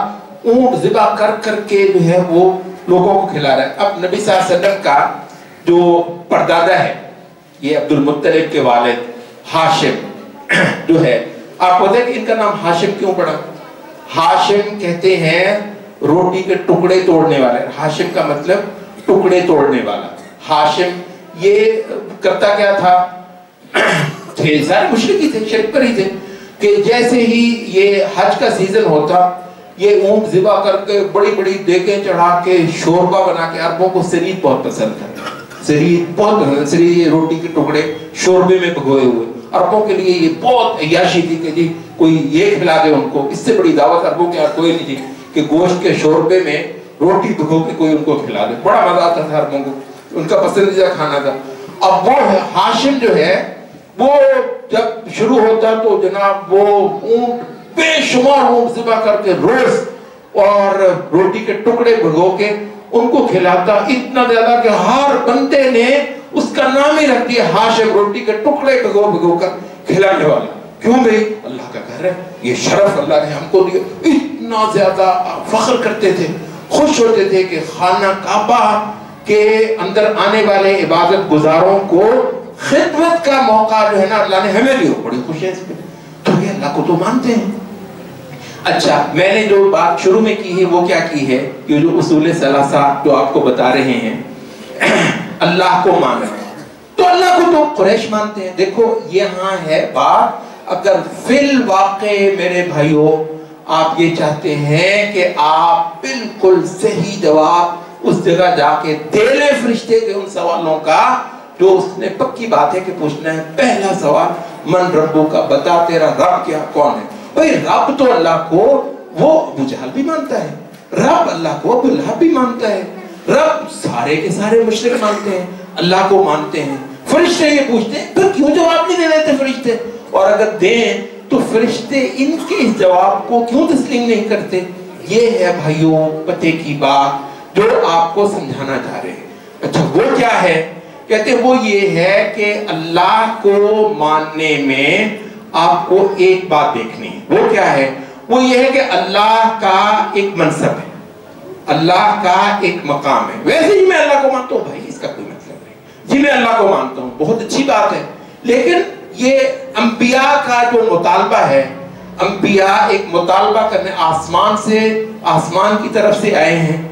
اونٹ ذبح کر کر کے جو ہے وہ لوگوں کو کھلا رہا ہے. اب نبی صلی اللہ علیہ وسلم کا جو پردادا ہے، یہ عبد المطلب کے والد ہاشم جو ہے، آپ پتہ ہے کہ ان کا نام ہاشم کیوں پڑا؟ ہاشم کہتے ہیں روٹی کے ٹکڑے توڑنے والے. ہاشم کا مطلب ٹکڑے توڑنے والا. ہاشم یہ کرتا کیا تھا؟ تھے سارے مشرک ہی تھے، شرک پر ہی تھے کہ جیسے ہی یہ حج کا سیزن ہوتا یہ اونٹ ذبح کر کے بڑی بڑی دیگیں چڑھا کے شوربہ بنا کے، عربوں کو سرید بہت پسند تھا، سرید بہت پسند، سرید روٹی کے ٹکڑے شوربے میں بھگوئے ہوئے. عربوں کے لیے یہ بہت عیاشی تھی کہ جی کوئی یہ کھلا دے ان کو. اس سے بڑی دعوت عربوں کے کوئی نہیں تھی کہ گوشت کے شوربے میں روٹی بھگو کے کوئی ان کو کھلا دے. بڑا مزہ آتا تھا عربوں کو، ان کا پسندیدہ کھانا تھا. اب وہ ہاشم جو ہے وہ جب شروع ہوتا تو جناب وہ اونٹ بے شمار اونٹ ذبح کر کے روز اور روٹی کے ٹکڑے بھگو کے ان کو کھلاتا. اتنا زیادہ کہ ہر بندے نے اس کا نام ہی رکھ دیا ہاشم، روٹی کے ٹکڑے بھگو بھگو کر کھلانے والا. کیوں بھئی؟ اللہ کا گھر ہے، یہ شرف اللہ نے ہم کو دیا. اتنا زیادہ فخر کرتے تھے، خوش ہوتے تھے کہ خانہ کعبہ کے اندر آنے والے عبادت گزاروں کو خدمت کا موقع جو ہے نا اللہ نے ہمیں دیا. بڑی خوش ہے اس پہ. تو یہ اللہ کو تو مانتے ہیں. اچھا، میں نے جو بات شروع میں کی ہے وہ کیا کی ہے؟ یہ جو اصول ثلاثہ جو آپ کو بتا رہے ہیں، اللہ کو ماننا. تو اللہ کو تو قریش مانتے ہیں. دیکھو یہاں ہے بات، اگر فی الواقع میرے بھائیوں آپ یہ چاہتے ہیں کہ آپ بالکل صحیح جواب اس جگہ جا کے دے لیں فرشتے کے ان سوالوں کا جو اس نے پکی بات ہے کہ پوچھنا ہے. پہلا سوال، من ربو کا، بتا تیرا رب کیا، کون ہے؟ بھئی رب تو اللہ کو وہ ابو جہل بھی مانتا ہے، رب اللہ کو ابو لہب بھی مانتا ہے، رب سارے کے سارے مشرک مانتے ہیں، اللہ کو مانتے ہیں. فرشتے یہ پوچھتے ہیں پھر کیوں جواب نہیں دے دیتے فرشتے؟ اور اگر دیں تو فرشتے ان کے اس جواب کو کیوں تسلیم نہیں کرتے؟ یہ ہے بھائیوں پتے کی بات جو آپ کو سمجھانا چاہ رہے ہیں۔ اچھا وہ کیا ہے؟ کہتے وہ یہ ہے کہ اللہ کو ماننے میں آپ کو ایک بات دیکھنی ہے۔ وہ کیا ہے؟ وہ یہ ہے کہ اللہ کا ایک منصب ہے، اللہ کا ایک مقام ہے۔ ویسے ہی میں اللہ کو مانتا ہوں بھائی، اس کا کوئی مطلب نہیں جی، میں اللہ کو مانتا ہوں، بہت اچھی بات ہے، لیکن یہ انبیاء کا جو مطالبہ ہے، انبیاء ایک مطالبہ کرنے آسمان سے، آسمان کی طرف سے آئے ہیں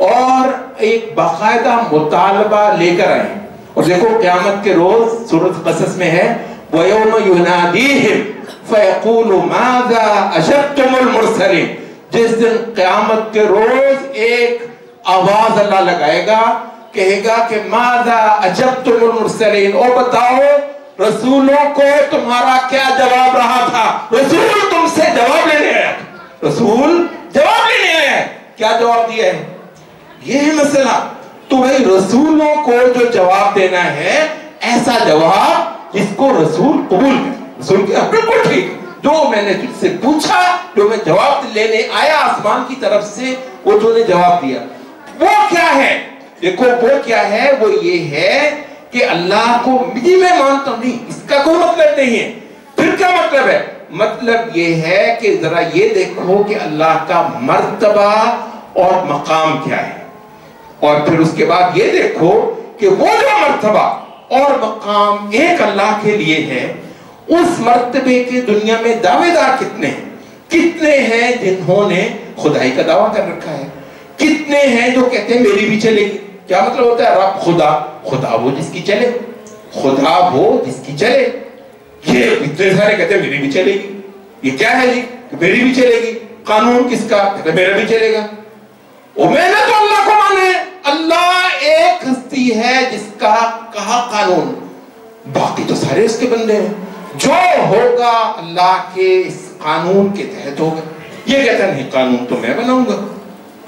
اور ایک باقاعدہ مطالبہ لے کر آئے ہیں۔ اور دیکھو قیامت کے روز سورۃ قصص میں ہے وَيَوْمَ يُنَادِيهِمْ فَيَقُولُ مَاذَا أَجَبْتُمُ الْمُرْسَلِينَ، جس دن قیامت کے روز ایک آواز اللہ لگائے گا، کہے گا کہ مَاذَا أَجَبْتُمُ الْمُرْسَلِينَ، او بتاؤ رسولوں کو تمہارا کیا جواب رہا تھا؟ رسول تم سے جواب لینے آیا، رسول جواب لینے آیا، کیا جواب دیا ہے؟ یہ ہے مسئلہ۔ تو بھائی رسولوں کو جو جواب دینا ہے ایسا جواب جس کو رسول قبول کرے، رسول کے بالکل ٹھیک، جو میں نے تجھ سے پوچھا، جو میں جواب لینے آیا آسمان کی طرف سے، وہ جو نے جواب دیا، وہ کیا ہے؟ دیکھو وہ کیا ہے، وہ یہ ہے کہ اللہ کو میں مانتا ہوں، نہیں اس کا کوئی مطلب نہیں ہے۔ پھر کیا مطلب ہے؟ مطلب یہ ہے کہ ذرا یہ دیکھو کہ اللہ کا مرتبہ اور مقام کیا ہے، اور پھر اس کے بعد یہ دیکھو کہ وہ جو مرتبہ اور مقام ایک اللہ کے لیے ہے، اس مرتبے کے دنیا میں دعوے دار کتنے ہیں؟ کتنے ہیں جنہوں نے خدائی کا دعویٰ کر رکھا ہے؟ کتنے ہیں جو کہتے ہیں میری بھی چلے گی؟ کیا مطلب ہوتا ہے رب خدا؟ خدا وہ جس کی چلے، خدا وہ جس کی چلے۔ یہ اتنے سارے کہتے ہیں میری بھی چلے گی، یہ کیا ہے جی میری بھی چلے گی؟ قانون کس کا؟ کہتے ہیں میرا بھی چلے گا۔ اور میں نے تو اللہ کو مانا ہے، اللہ ایک ہستی ہے جس کا کہا قانون، باقی تو سارے اس کے بندے ہیں، جو ہوگا اللہ کے اس قانون کے تحت ہوگا۔ یہ کہتا نہیں قانون تو میں بناؤں گا،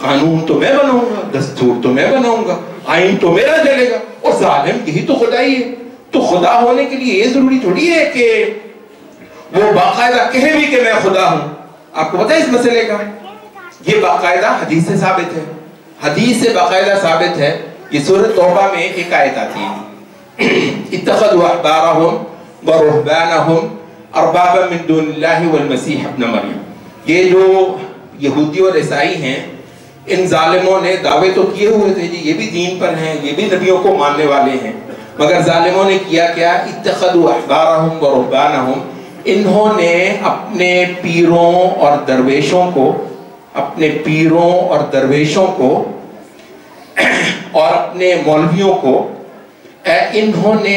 قانون تو میں بناؤں گا، دستور تو میں بناؤں گا، آئین تو میرا چلے گا، اور ظالم یہی تو خدائی ہے۔ تو خدا ہونے کے لیے یہ ضروری تھوڑی ہے کہ وہ باقاعدہ کہے بھی کہ میں خدا ہوں۔ آپ کو پتہ ہے اس مسئلے کا؟ یہ باقاعدہ حدیث سے ثابت ہے، حدیث سے باقاعدہ ثابت ہے۔ یہ سورۃ توبہ میں ایک آیت آتی ہے اتخذوا احبارهم ورهبانهم اربابا من دون اللہ والمسیح ابن مریم۔ یہ جو یہودی اور عیسائی ہیں، ان ظالموں نے دعوے تو کیے ہوئے تھے جی یہ بھی دین پر ہیں، یہ بھی نبیوں کو ماننے والے ہیں، مگر ظالموں نے کیا کیا؟ اتخذوا احبارهم ورهبانهم، انہوں نے اپنے پیروں اور درویشوں کو، اپنے پیروں اور درویشوں کو اور اپنے مولویوں کو انہوں نے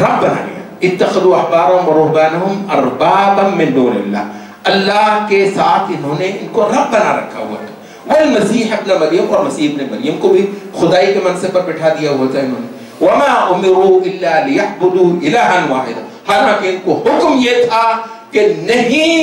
رب بنا لیا۔ اتخذوا احبارهم ورهبانهم اربابا من دون اللہ، اللہ کے ساتھ انہوں نے ان کو رب بنا رکھا ہوا تھا۔ والمسیح ابن مریم، اور مسیح ابن مریم کو بھی خدائی کے منصب پر بٹھا دیا ہوا تھا انہوں نے۔ وما امروا الا ليعبدوا الها واحدا، حالانکہ ان کو حکم یہ تھا کہ نہیں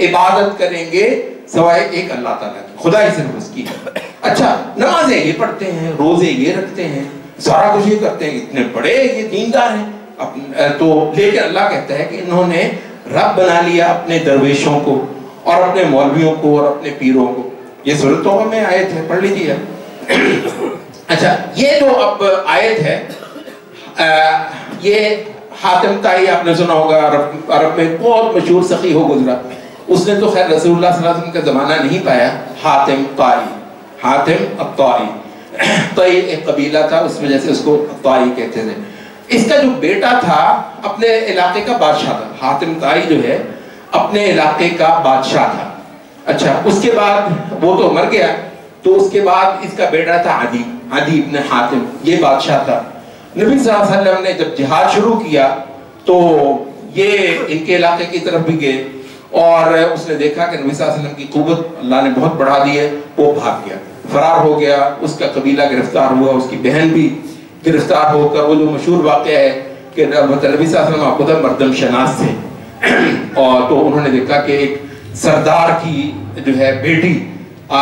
عبادت کریں گے سوائے ایک اللہ تعالیٰ کی، خدائی صرف اس کی ہے۔ اچھا نمازیں یہ پڑھتے ہیں، روزے یہ رکھتے ہیں، سارا کچھ یہ کرتے ہیں، اتنے بڑے یہ دیندار ہیں، تو لیکن اللہ کہتا ہے کہ انہوں نے رب بنا لیا اپنے درویشوں کو اور اپنے مولویوں کو اور اپنے پیروں کو۔ یہ سورۃ توبہ میں آیت ہے، پڑھ لیجیے۔ اچھا یہ جو اب آیت ہے یہ حاتم طائی آپ نے سنا ہوگا، عرب میں بہت مشہور سخی ہو گزرا، اس نے تو خیر رسول اللہ صلی اللہ علیہ وسلم کا زمانہ نہیں پایا۔ حاتم طائی، حاتم الطائی، طائی ایک قبیلہ تھا، اس وجہ سے اس کو طائی کہتے تھے۔ اس کا جو بیٹا تھا اپنے علاقے کا بادشاہ تھا، حاتم طائی جو ہے اپنے علاقے کا بادشاہ تھا۔ اچھا اس کے بعد وہ تو مر گیا، تو اس کے بعد اس کا بیٹا تھا عدی، عدی ابن حاتم، یہ بادشاہ تھا۔ نبی صلی اللہ علیہ وسلم نے جب جہاد شروع کیا تو یہ ان کے علاقے کی طرف بھی گئے، اور اس نے دیکھا کہ نبی صلی اللہ علیہ وسلم کی قوت اللہ نے بہت بڑھا دی ہے، وہ بھاگ گیا، فرار ہو گیا، اس کا قبیلہ گرفتار ہوا، اس کی بہن بھی گرفتار ہو کر، وہ جو مشہور واقعہ ہے کہ نبی صلی اللہ علیہ وسلم آپ کو مردم شناس تھے، اور تو انہوں نے دیکھا کہ ایک سردار کی جو ہے بیٹی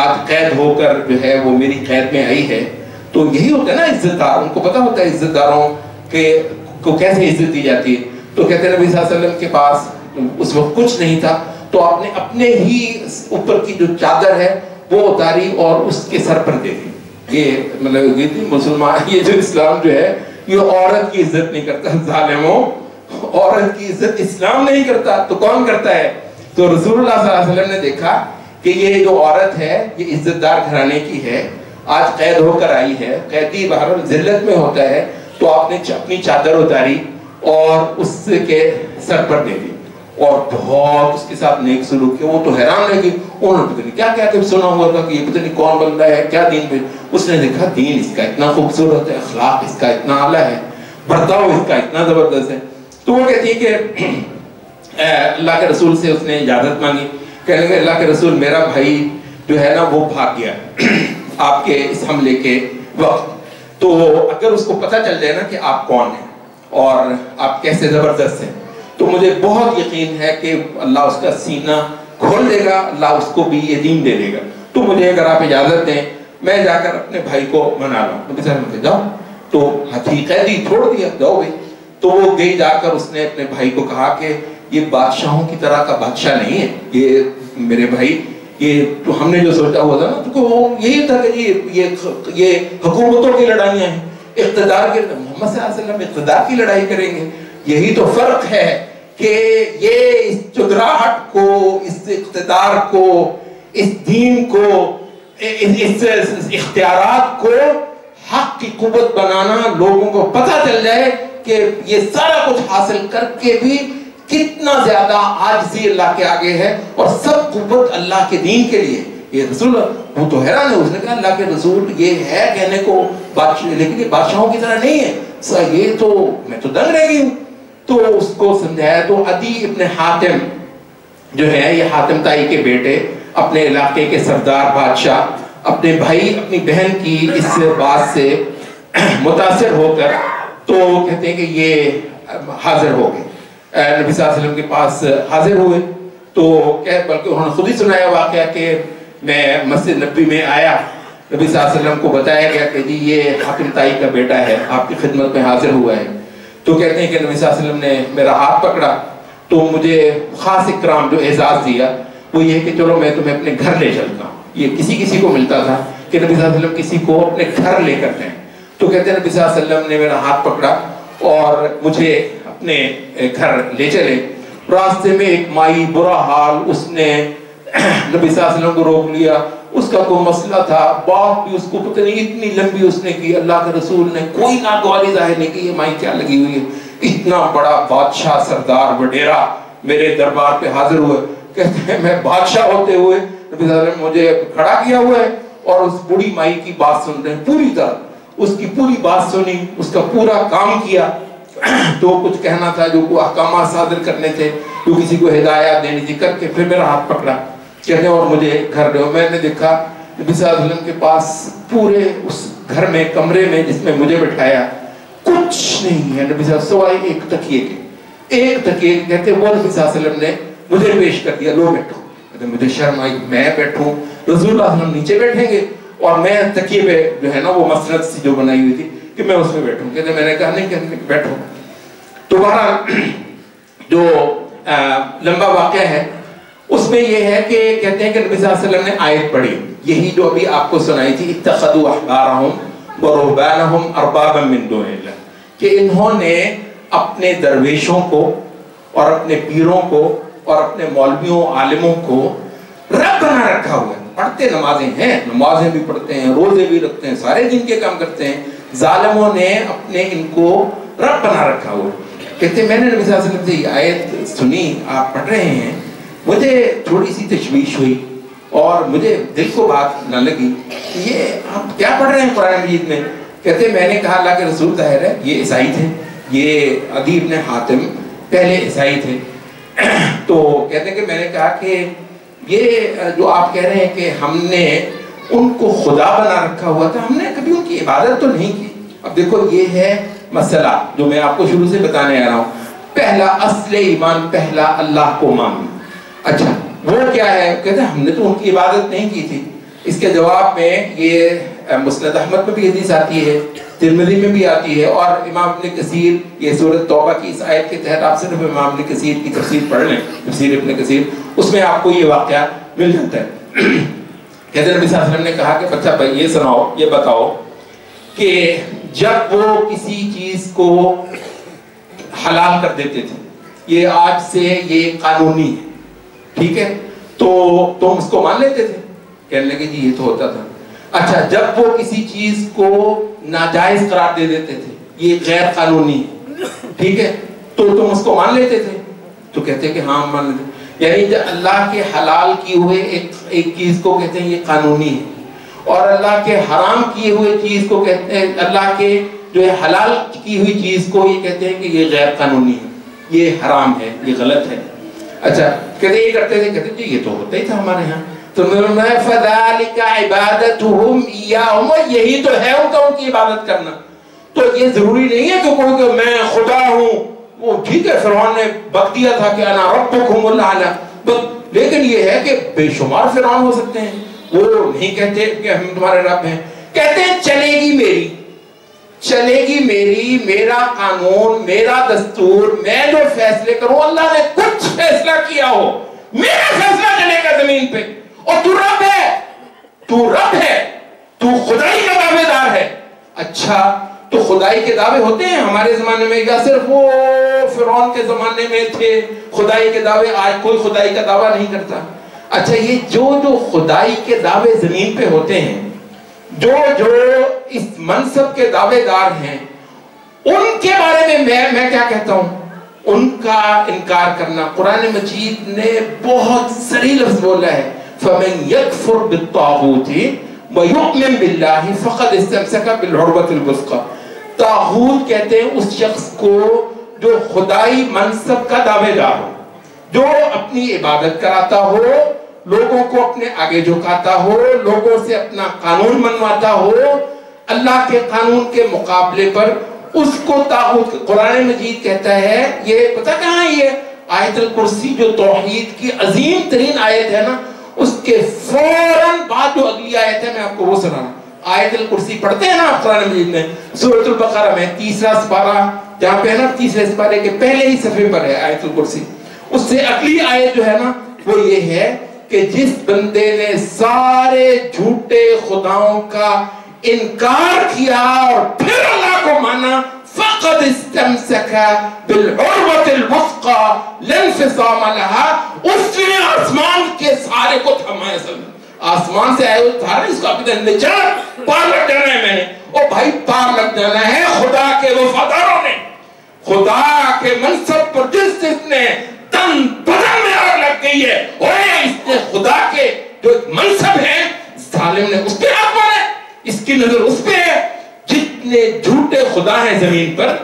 آج قید ہو کر جو ہے وہ میری قید میں آئی ہے۔ تو یہی ہوتا ہے نا عزت دار، ان کو پتہ ہوتا ہے عزت داروں کو کیسے عزت دی جاتی ہے۔ تو کہتے ہیں نبی صلی اللہ علیہ وسلم کے پاس اس وقت کچھ نہیں تھا، تو آپ نے اپنے ہی اوپر کی جو چادر ہے وہ اتاری اور اس کے سر پر دے دی۔ یہ مطلب یہ تھی مسلمان، یہ جو اسلام جو ہے یہ عورت کی عزت نہیں کرتا، ظالموں عورت کی عزت اسلام نہیں کرتا تو کون کرتا ہے؟ تو رسول اللہ صلی اللہ علیہ وسلم نے دیکھا کہ یہ جو عورت ہے یہ عزت دار گھرانے کی ہے، آج قید ہو کر آئی ہے، قیدی بہرحال ذلت میں ہوتا ہے، تو آپ نے اپنی چادر اتاری اور اس کے سر پر دے دی اور بہت اس کے ساتھ نیک سلوک کیا۔ وہ تو حیران رہ گئی، انہوں نے پتہ نہیں کیا کیا کہ سنا ہوا تھا کہ یہ پتہ نہیں کون بندہ ہے، کیا دین پہ۔ اس نے دیکھا دین اس کا اتنا خوبصورت ہے، اخلاق اس کا اتنا اعلیٰ ہے، برتاؤ اس کا اتنا زبردست ہے۔ تو وہ کہتی ہے کہ اللہ کے رسول سے اس نے اجازت مانگی، کہنے لگے اللہ کے رسول میرا بھائی جو ہے نا وہ بھاگ گیا آپ کے اس حملے کے وقت، تو اگر اس کو پتہ چل جائے نا کہ آپ کون ہیں اور آپ کیسے زبردست ہیں تو مجھے بہت یقین ہے کہ اللہ اس کا سینہ کھول دے گا، اللہ اس کو بھی یہ دین دے دے گا، تو مجھے اگر آپ اجازت دیں میں جا کر اپنے بھائی کو منا لوں۔ نبی صلی اللہ علیہ وسلم نے کہا جاؤ، تو ہاتھی قیدی چھوڑ دیا، جاؤ بھائی۔ تو وہ گئی، جا کر اس نے اپنے بھائی کو کہا کہ یہ بادشاہوں کی طرح کا بادشاہ نہیں ہے، یہ میرے بھائی یہ تو ہم نے جو سوچا ہوا تھا نا تو وہ یہی تھا کہ یہ حکومتوں کی لڑائیاں ہیں، اقتدار کے، محمد صلی اللہ علیہ وسلم اقتدار کی لڑائی کریں گے۔ یہی تو فرق ہے کہ یہ اس چودراہٹ کو، اس اقتدار کو، اس دین کو، اس اختیارات کو حق کی قوت بنانا، لوگوں کو پتہ چل جائے کہ یہ سارا کچھ حاصل کر کے بھی کتنا زیادہ عاجزی اللہ کے آگے ہے اور سب قوت اللہ کے دین کے لیے۔ یہ رسول وہ تو حیران ہے، اس نے کہا اللہ کے رسول یہ ہے کہنے کو بادشاہ، لیکن یہ بادشاہوں کی طرح نہیں ہے، یہ تو میں تو دنگ رہ گئی ہوں۔ تو اس کو سمجھایا، تو عدی ابن حاتم جو ہے یہ حاتم تائی کے بیٹے، اپنے علاقے کے سردار بادشاہ، اپنے بھائی اپنی بہن کی اس بات سے متاثر ہو کر تو کہتے ہیں کہ یہ حاضر ہو گئے، نبی صلی اللہ علیہ وسلم کے پاس حاضر ہوئے۔ تو بلکہ انہوں نے خود ہی سنایا واقعہ کہ میں مسجد نبی میں آیا، نبی صلی اللہ علیہ وسلم کو بتایا گیا کہ جی یہ حاتم تائی کا بیٹا ہے، آپ کی خدمت میں حاضر ہوا ہے۔ تو کہتے ہیں کہ نبی صلی اللہ علیہ وسلم نے میرا ہاتھ پکڑا تو مجھے خاص اکرام جو اعزاز دیا وہ یہ کہ چلو میں تمہیں اپنے گھر لے چلتا ہوں۔ یہ کسی کو ملتا تھا کہ نبی صلی اللہ علیہ وسلم کسی کو اپنے گھر لے کر جائیں۔ تو کہتے ہیں نبی صلی اللہ علیہ وسلم نے میرا ہاتھ پکڑا اور مجھے اپنے گھر لے چلے۔ راستے میں ایک مائی برا حال، اس نے نبی صلی اللہ علیہ وسلم کو روک لیا، اس کا کوئی مسئلہ تھا، بات بھی اس کو پتہ نہیں اتنی لمبی اس نے کی، اللہ کے رسول نے کوئی ناگواری ظاہر نہیں کی، یہ مائی کیا لگی ہوئی ہے، اتنا بڑا بادشاہ سردار وڈیرا میرے دربار پہ حاضر ہوئے۔ کہتے ہیں میں بادشاہ ہوتے ہوئے نبی صلی اللہ علیہ وسلم مجھے کھڑا کیا ہوا ہے اور اس بڑی مائی کی بات سن رہے ہیں، پوری طرح اس کی پوری بات سنی، اس کا پورا کام کیا، جو کچھ کہنا تھا، جو کوئی احکامات صادر کرنے تھے، جو کسی کو ہدایات دینی تھی، کر کے پھر میرا ہاتھ پکڑا کہتے ہیں اور مجھے گھر لے۔ میں نے دیکھا نبی صلی اللہ علیہ وسلم کے پاس پورے اس گھر میں، کمرے میں جس میں مجھے بٹھایا، کچھ نہیں ہے نبی صلی اللہ علیہ وسلم سوائے ایک تکیے کے، ایک تکیے کے۔ کہتے ہیں وہ نبی صلی اللہ علیہ وسلم نے مجھے پیش کر دیا، لو بیٹھو۔ کہتے ہیں مجھے شرم آئی، میں بیٹھوں، رسول اللہ صلی اللہ علیہ وسلم نیچے بیٹھیں گے اور میں تکیے پہ جو ہے نا وہ مسند سی جو بنائی ہوئی تھی کہ میں اس میں بیٹھوں۔ کہتے ہیں میں نے کہا نہیں کہ بیٹھو۔ تو بہرحال جو لمبا واقعہ ہے اس میں یہ ہے کہ کہتے ہیں کہ نبی صلی اللہ علیہ وسلم نے آیت پڑھی، یہی جو ابھی آپ کو سنائی تھی، اتخذوا احبارهم ورهبانهم اربابا من دون اللہ، کہ انہوں نے اپنے درویشوں کو اور اپنے پیروں کو اور اپنے مولویوں عالموں کو رب بنا رکھا ہوا ہے۔ پڑھتے نمازیں ہیں، نمازیں بھی پڑھتے ہیں، روزے بھی رکھتے ہیں، سارے دن کے کام کرتے ہیں، ظالموں نے اپنے ان کو رب بنا رکھا ہوا ہے۔ کہتے ہیں میں نے نبی صلی اللہ علیہ وسلم سے یہ آیت سنی، آپ پڑھ رہے ہیں، مجھے تھوڑی سی تشویش ہوئی اور مجھے دل کو بات نہ لگی کہ یہ آپ کیا پڑھ رہے ہیں قرآن مجید میں۔ کہتے ہیں میں نے کہا اللہ کے رسول ظاہر ہے یہ عیسائی تھے، یہ عدی ابن حاتم پہلے عیسائی تھے۔ تو کہتے ہیں کہ میں نے کہا کہ یہ جو آپ کہہ رہے ہیں کہ ہم نے ان کو خدا بنا رکھا ہوا تھا، ہم نے کبھی ان کی عبادت تو نہیں کی۔ اب دیکھو یہ ہے مسئلہ جو میں آپ کو شروع سے بتانے آ رہا ہوں، پہلا اصل ایمان، پہلا اللہ کو ماننا۔ اچھا وہ کیا ہے؟ کہتے ہیں ہم نے تو ان کی عبادت نہیں کی تھی۔ اس کے جواب میں یہ مسند احمد میں بھی حدیث آتی ہے، ترمذی میں بھی آتی ہے، اور امام ابن کثیر یہ سورۃ توبہ کی اس آیت کے تحت آپ صرف امام ابن کثیر کی تفسیر پڑھ لیں، تفسیر ابن کثیر، اس میں آپ کو یہ واقعہ مل جاتا ہے۔ کہتے ہیں نبی صلی اللہ علیہ وسلم نے کہا کہ بچہ بھائی یہ سناؤ، یہ بتاؤ کہ جب وہ کسی چیز کو حلال کر دیتے تھے، یہ آج سے یہ قانونی ہے، ٹھیک ہے، تو تم اس کو مان لیتے تھے؟ کہنے لگے جی یہ تو ہوتا تھا۔ اچھا جب وہ کسی چیز کو ناجائز قرار دے دیتے تھے، یہ غیر قانونی ہے، ٹھیک ہے، تو تم اس کو مان لیتے تھے؟ تو کہتے ہیں کہ ہاں مان لیتے۔ یعنی جب اللہ کے حلال کیے ہوئے ایک چیز کو کہتے ہیں یہ قانونی ہے، اور اللہ کے حرام کیے ہوئے چیز کو کہتے ہیں، اللہ کے جو ہے حلال کی ہوئی چیز کو یہ کہتے ہیں کہ یہ غیر قانونی ہے، یہ حرام ہے، یہ غلط ہے۔ اچھا کہتے ہیں یہ کرتے تھے، کہتے ہیں جی یہ تو ہوتا ہی تھا ہمارے ہاں۔ تو فَذَلِكَ عِبَادَتُهُمْ إِيَّاهُمْ، یہی تو ہے ان کی عبادت کرنا۔ تو یہ ضروری نہیں ہے کہ کوئی کہ میں خدا ہوں، وہ ٹھیک ہے فرعون نے بک دیا تھا کہ انا ربکم الاعلی، لیکن یہ ہے کہ بے شمار فرعون ہو سکتے ہیں، وہ نہیں کہتے کہ ہم تمہارے رب ہیں، کہتے ہیں چلے گی میری، چلے گی میری، میرا قانون، میرا دستور، میں جو فیصلے کروں، اللہ نے کچھ فیصلہ کیا ہو، میرا فیصلہ چلے گا زمین پہ، اور تو رب ہے، تو رب ہے، تو خدائی کا دعوے دار ہے۔ اچھا تو خدائی کے دعوے ہوتے ہیں ہمارے زمانے میں، یا صرف وہ فرعون کے زمانے میں تھے خدائی کے دعوے؟ آج کوئی خدائی کا دعویٰ نہیں کرتا۔ اچھا یہ جو خدائی کے دعوے زمین پہ ہوتے ہیں، جو اس منصب کے دعوے دار ہیں، ان کے بارے میں میں کیا کہتا ہوں؟ ان کا انکار کرنا۔ قرآن مجید نے بہت صریح لفظ بولا ہے، فَمَن يَكْفُرْ بِالطَّاغُوتِ وَيُؤْمِن بِاللَّهِ فَقَدِ اسْتَمْسَكَ بِالْعُرْوَةِ الْوُثْقَىٰ۔ طاغوت کہتے ہیں اس شخص کو جو خدائی منصب کا دعوے دار ہو، جو اپنی عبادت کراتا ہو، لوگوں کو اپنے آگے جھکاتا ہو، لوگوں سے اپنا قانون منواتا ہو، اللہ کے قانون کے مقابلے پر اس کو طاغوت۔ قرآن مجید کہتا ہے، یہ پتہ کہاں ہے؟ یہ آیت الکرسی جو توحید کی عظیم ترین آیت ہے نا، اس کے فوراً بعد جو اگلی آیت ہے میں آپ کو وہ سنا رہا ہوں۔ آیت الکرسی پڑھتے ہیں نا آپ قرآن مجید میں، سورۃ البقرہ میں 3 سپارہ جہاں پہ ہے نا، 3 سپارے کے پہلے ہی صفحے پر ہے آیت الکرسی۔ اس سے اگلی آیت جو ہے نا وہ یہ ہے کہ جس بندے نے سارے جھوٹے خداؤں کا انکار کیا اور پھر اللہ کو مانا، فقد استمسک بالعروۃ الوثقی لا انفصام لها، اس نے آسمان کے سارے کو تھما ہے۔ آسمان سے آئے ہوئے تھا اس کو اپنے نجات پار لگ جانا ہے، میں نے او بھائی پار لگ جانا ہے خدا کے وفاداروں نے، خدا کے منصب پر جس نے تن بدن میں آگ لگ گئی ہے، اوے اس نے خدا کے جو منصب ہے، ظالم نے اس پہ آگ مارا ہے، اس کی نظر اس پہ ہے۔ جتنے جھوٹے خدا ہیں زمین پر،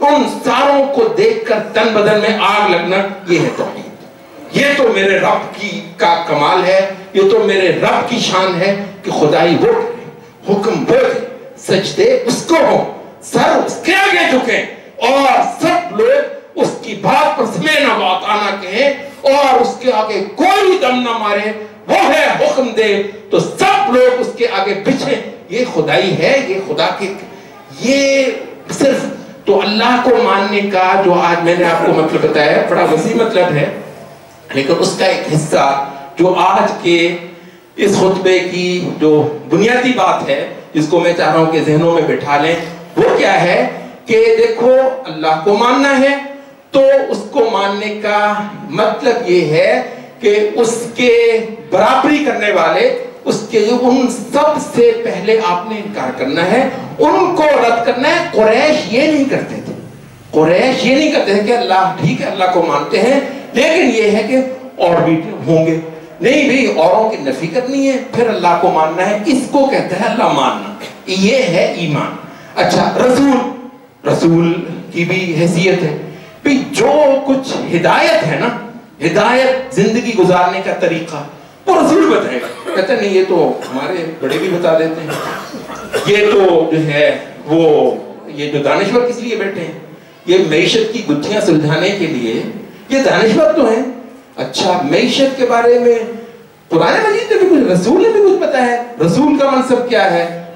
ان ساروں کو دیکھ کر تن بدن میں آگ لگنا، یہ ہے توحید۔ یہ تو میرے رب کی کا کمال ہے، یہ تو میرے رب کی شان ہے کہ خدائی وہ کرے، حکم وہ دے، سجدے اس کو ہو، سر اس کے آگے جھکیں، اور سب لوگ اس کی بات پر سمینا بات آنا کہیں، اور اس کے آگے کوئی دم نہ مارے، وہ ہے حکم دے تو سب لوگ اس کے آگے بچھیں۔ یہ خدائی ہے، یہ خدا کے، یہ صرف تو اللہ کو ماننے کا جو آج میں نے آپ کو مطلب بتایا بڑا وسیع مطلب ہے، لیکن اس کا ایک حصہ جو آج کے اس خطبے کی جو بنیادی بات ہے، جس کو میں چاہ رہا ہوں کہ ذہنوں میں بٹھا لیں، وہ کیا ہے کہ دیکھو اللہ کو ماننا ہے تو اس کو ماننے کا مطلب یہ ہے کہ اس کے برابری کرنے والے، اس کے ان سب سے پہلے آپ نے انکار کرنا ہے، ان کو رد کرنا ہے۔ قریش یہ نہیں کرتے تھے، قریش یہ نہیں کرتے تھے کہ اللہ ٹھیک ہے اللہ کو مانتے ہیں لیکن یہ ہے کہ اور بھی ہوں گے، نہیں بھی اوروں کی نفی کرنی ہے پھر اللہ کو ماننا ہے، اس کو کہتا ہے اللہ ماننا، یہ ہے ایمان۔ اچھا رسول کی بھی حیثیت ہے، بھی جو کچھ ہدایت ہے نا، ہدایت زندگی گزارنے کا طریقہ وہ رسول بتائے گا، کہتے نہیں یہ تو ہمارے بڑے بھی بتا دیتے ہیں، یہ تو جو ہے وہ یہ جو دانشور کس لیے بیٹھے ہیں، یہ معیشت کی گتھیاں سلجھانے کے لیے یہ دانشور تو ہیں۔ اچھا معیشت کے بارے میں قرآن مجید نے بھی کچھ، رسول نے بھی کچھ بتایا ہے، رسول کا منصب کیا ہے؟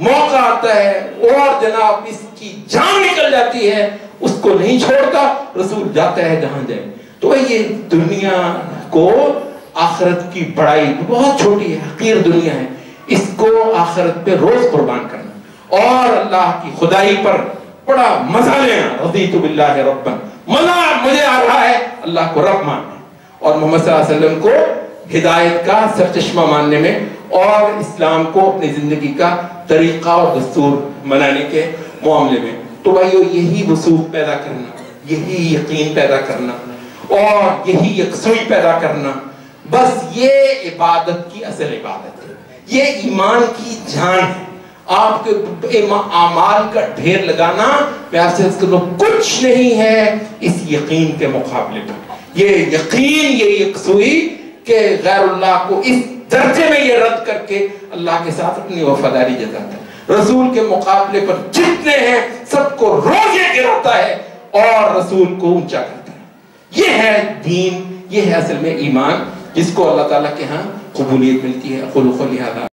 موقع آتا ہے اور جناب اس کی جان نکل جاتی ہے، اس کو نہیں چھوڑتا، رسول جاتا ہے جہاں جائے۔ تو یہ دنیا کو آخرت کی بڑائی بہت چھوٹی ہے، حقیر دنیا ہے، اس کو آخرت پہ روز قربان کرنا اور اللہ کی خدائی پر بڑا مزہ لینا۔ رضیت باللہ ربا، مزہ مجھے آ رہا ہے اللہ کو رب ماننے اور محمد صلی اللہ علیہ وسلم کو ہدایت کا سرچشمہ ماننے میں اور اسلام کو اپنی زندگی کا طریقہ اور دستور منانے کے معاملے میں۔ تو بھائیو یہی وثوق پیدا کرنا، یہی یقین پیدا کرنا اور یہی یکسوئی پیدا کرنا، بس یہ عبادت کی اصل عبادت ہے، یہ ایمان کی جان ہے۔ آپ کے اعمال کا ڈھیر لگانا میں آپ سے عرض کروں کچھ نہیں ہے اس یقین کے مقابلے میں۔ یہ یقین، یہ یکسوئی کہ غیر اللہ کو اس درجے میں یہ رد کر کے اللہ کے ساتھ اپنی وفاداری جتاتا ہے، رسول کے مقابلے پر جتنے ہیں سب کو روزے گراتا ہے اور رسول کو اونچا کرتا ہے۔ یہ ہے دین، یہ ہے اصل میں ایمان جس کو اللہ تعالیٰ کے ہاں قبولیت ملتی ہے۔ اقول قولی ھذا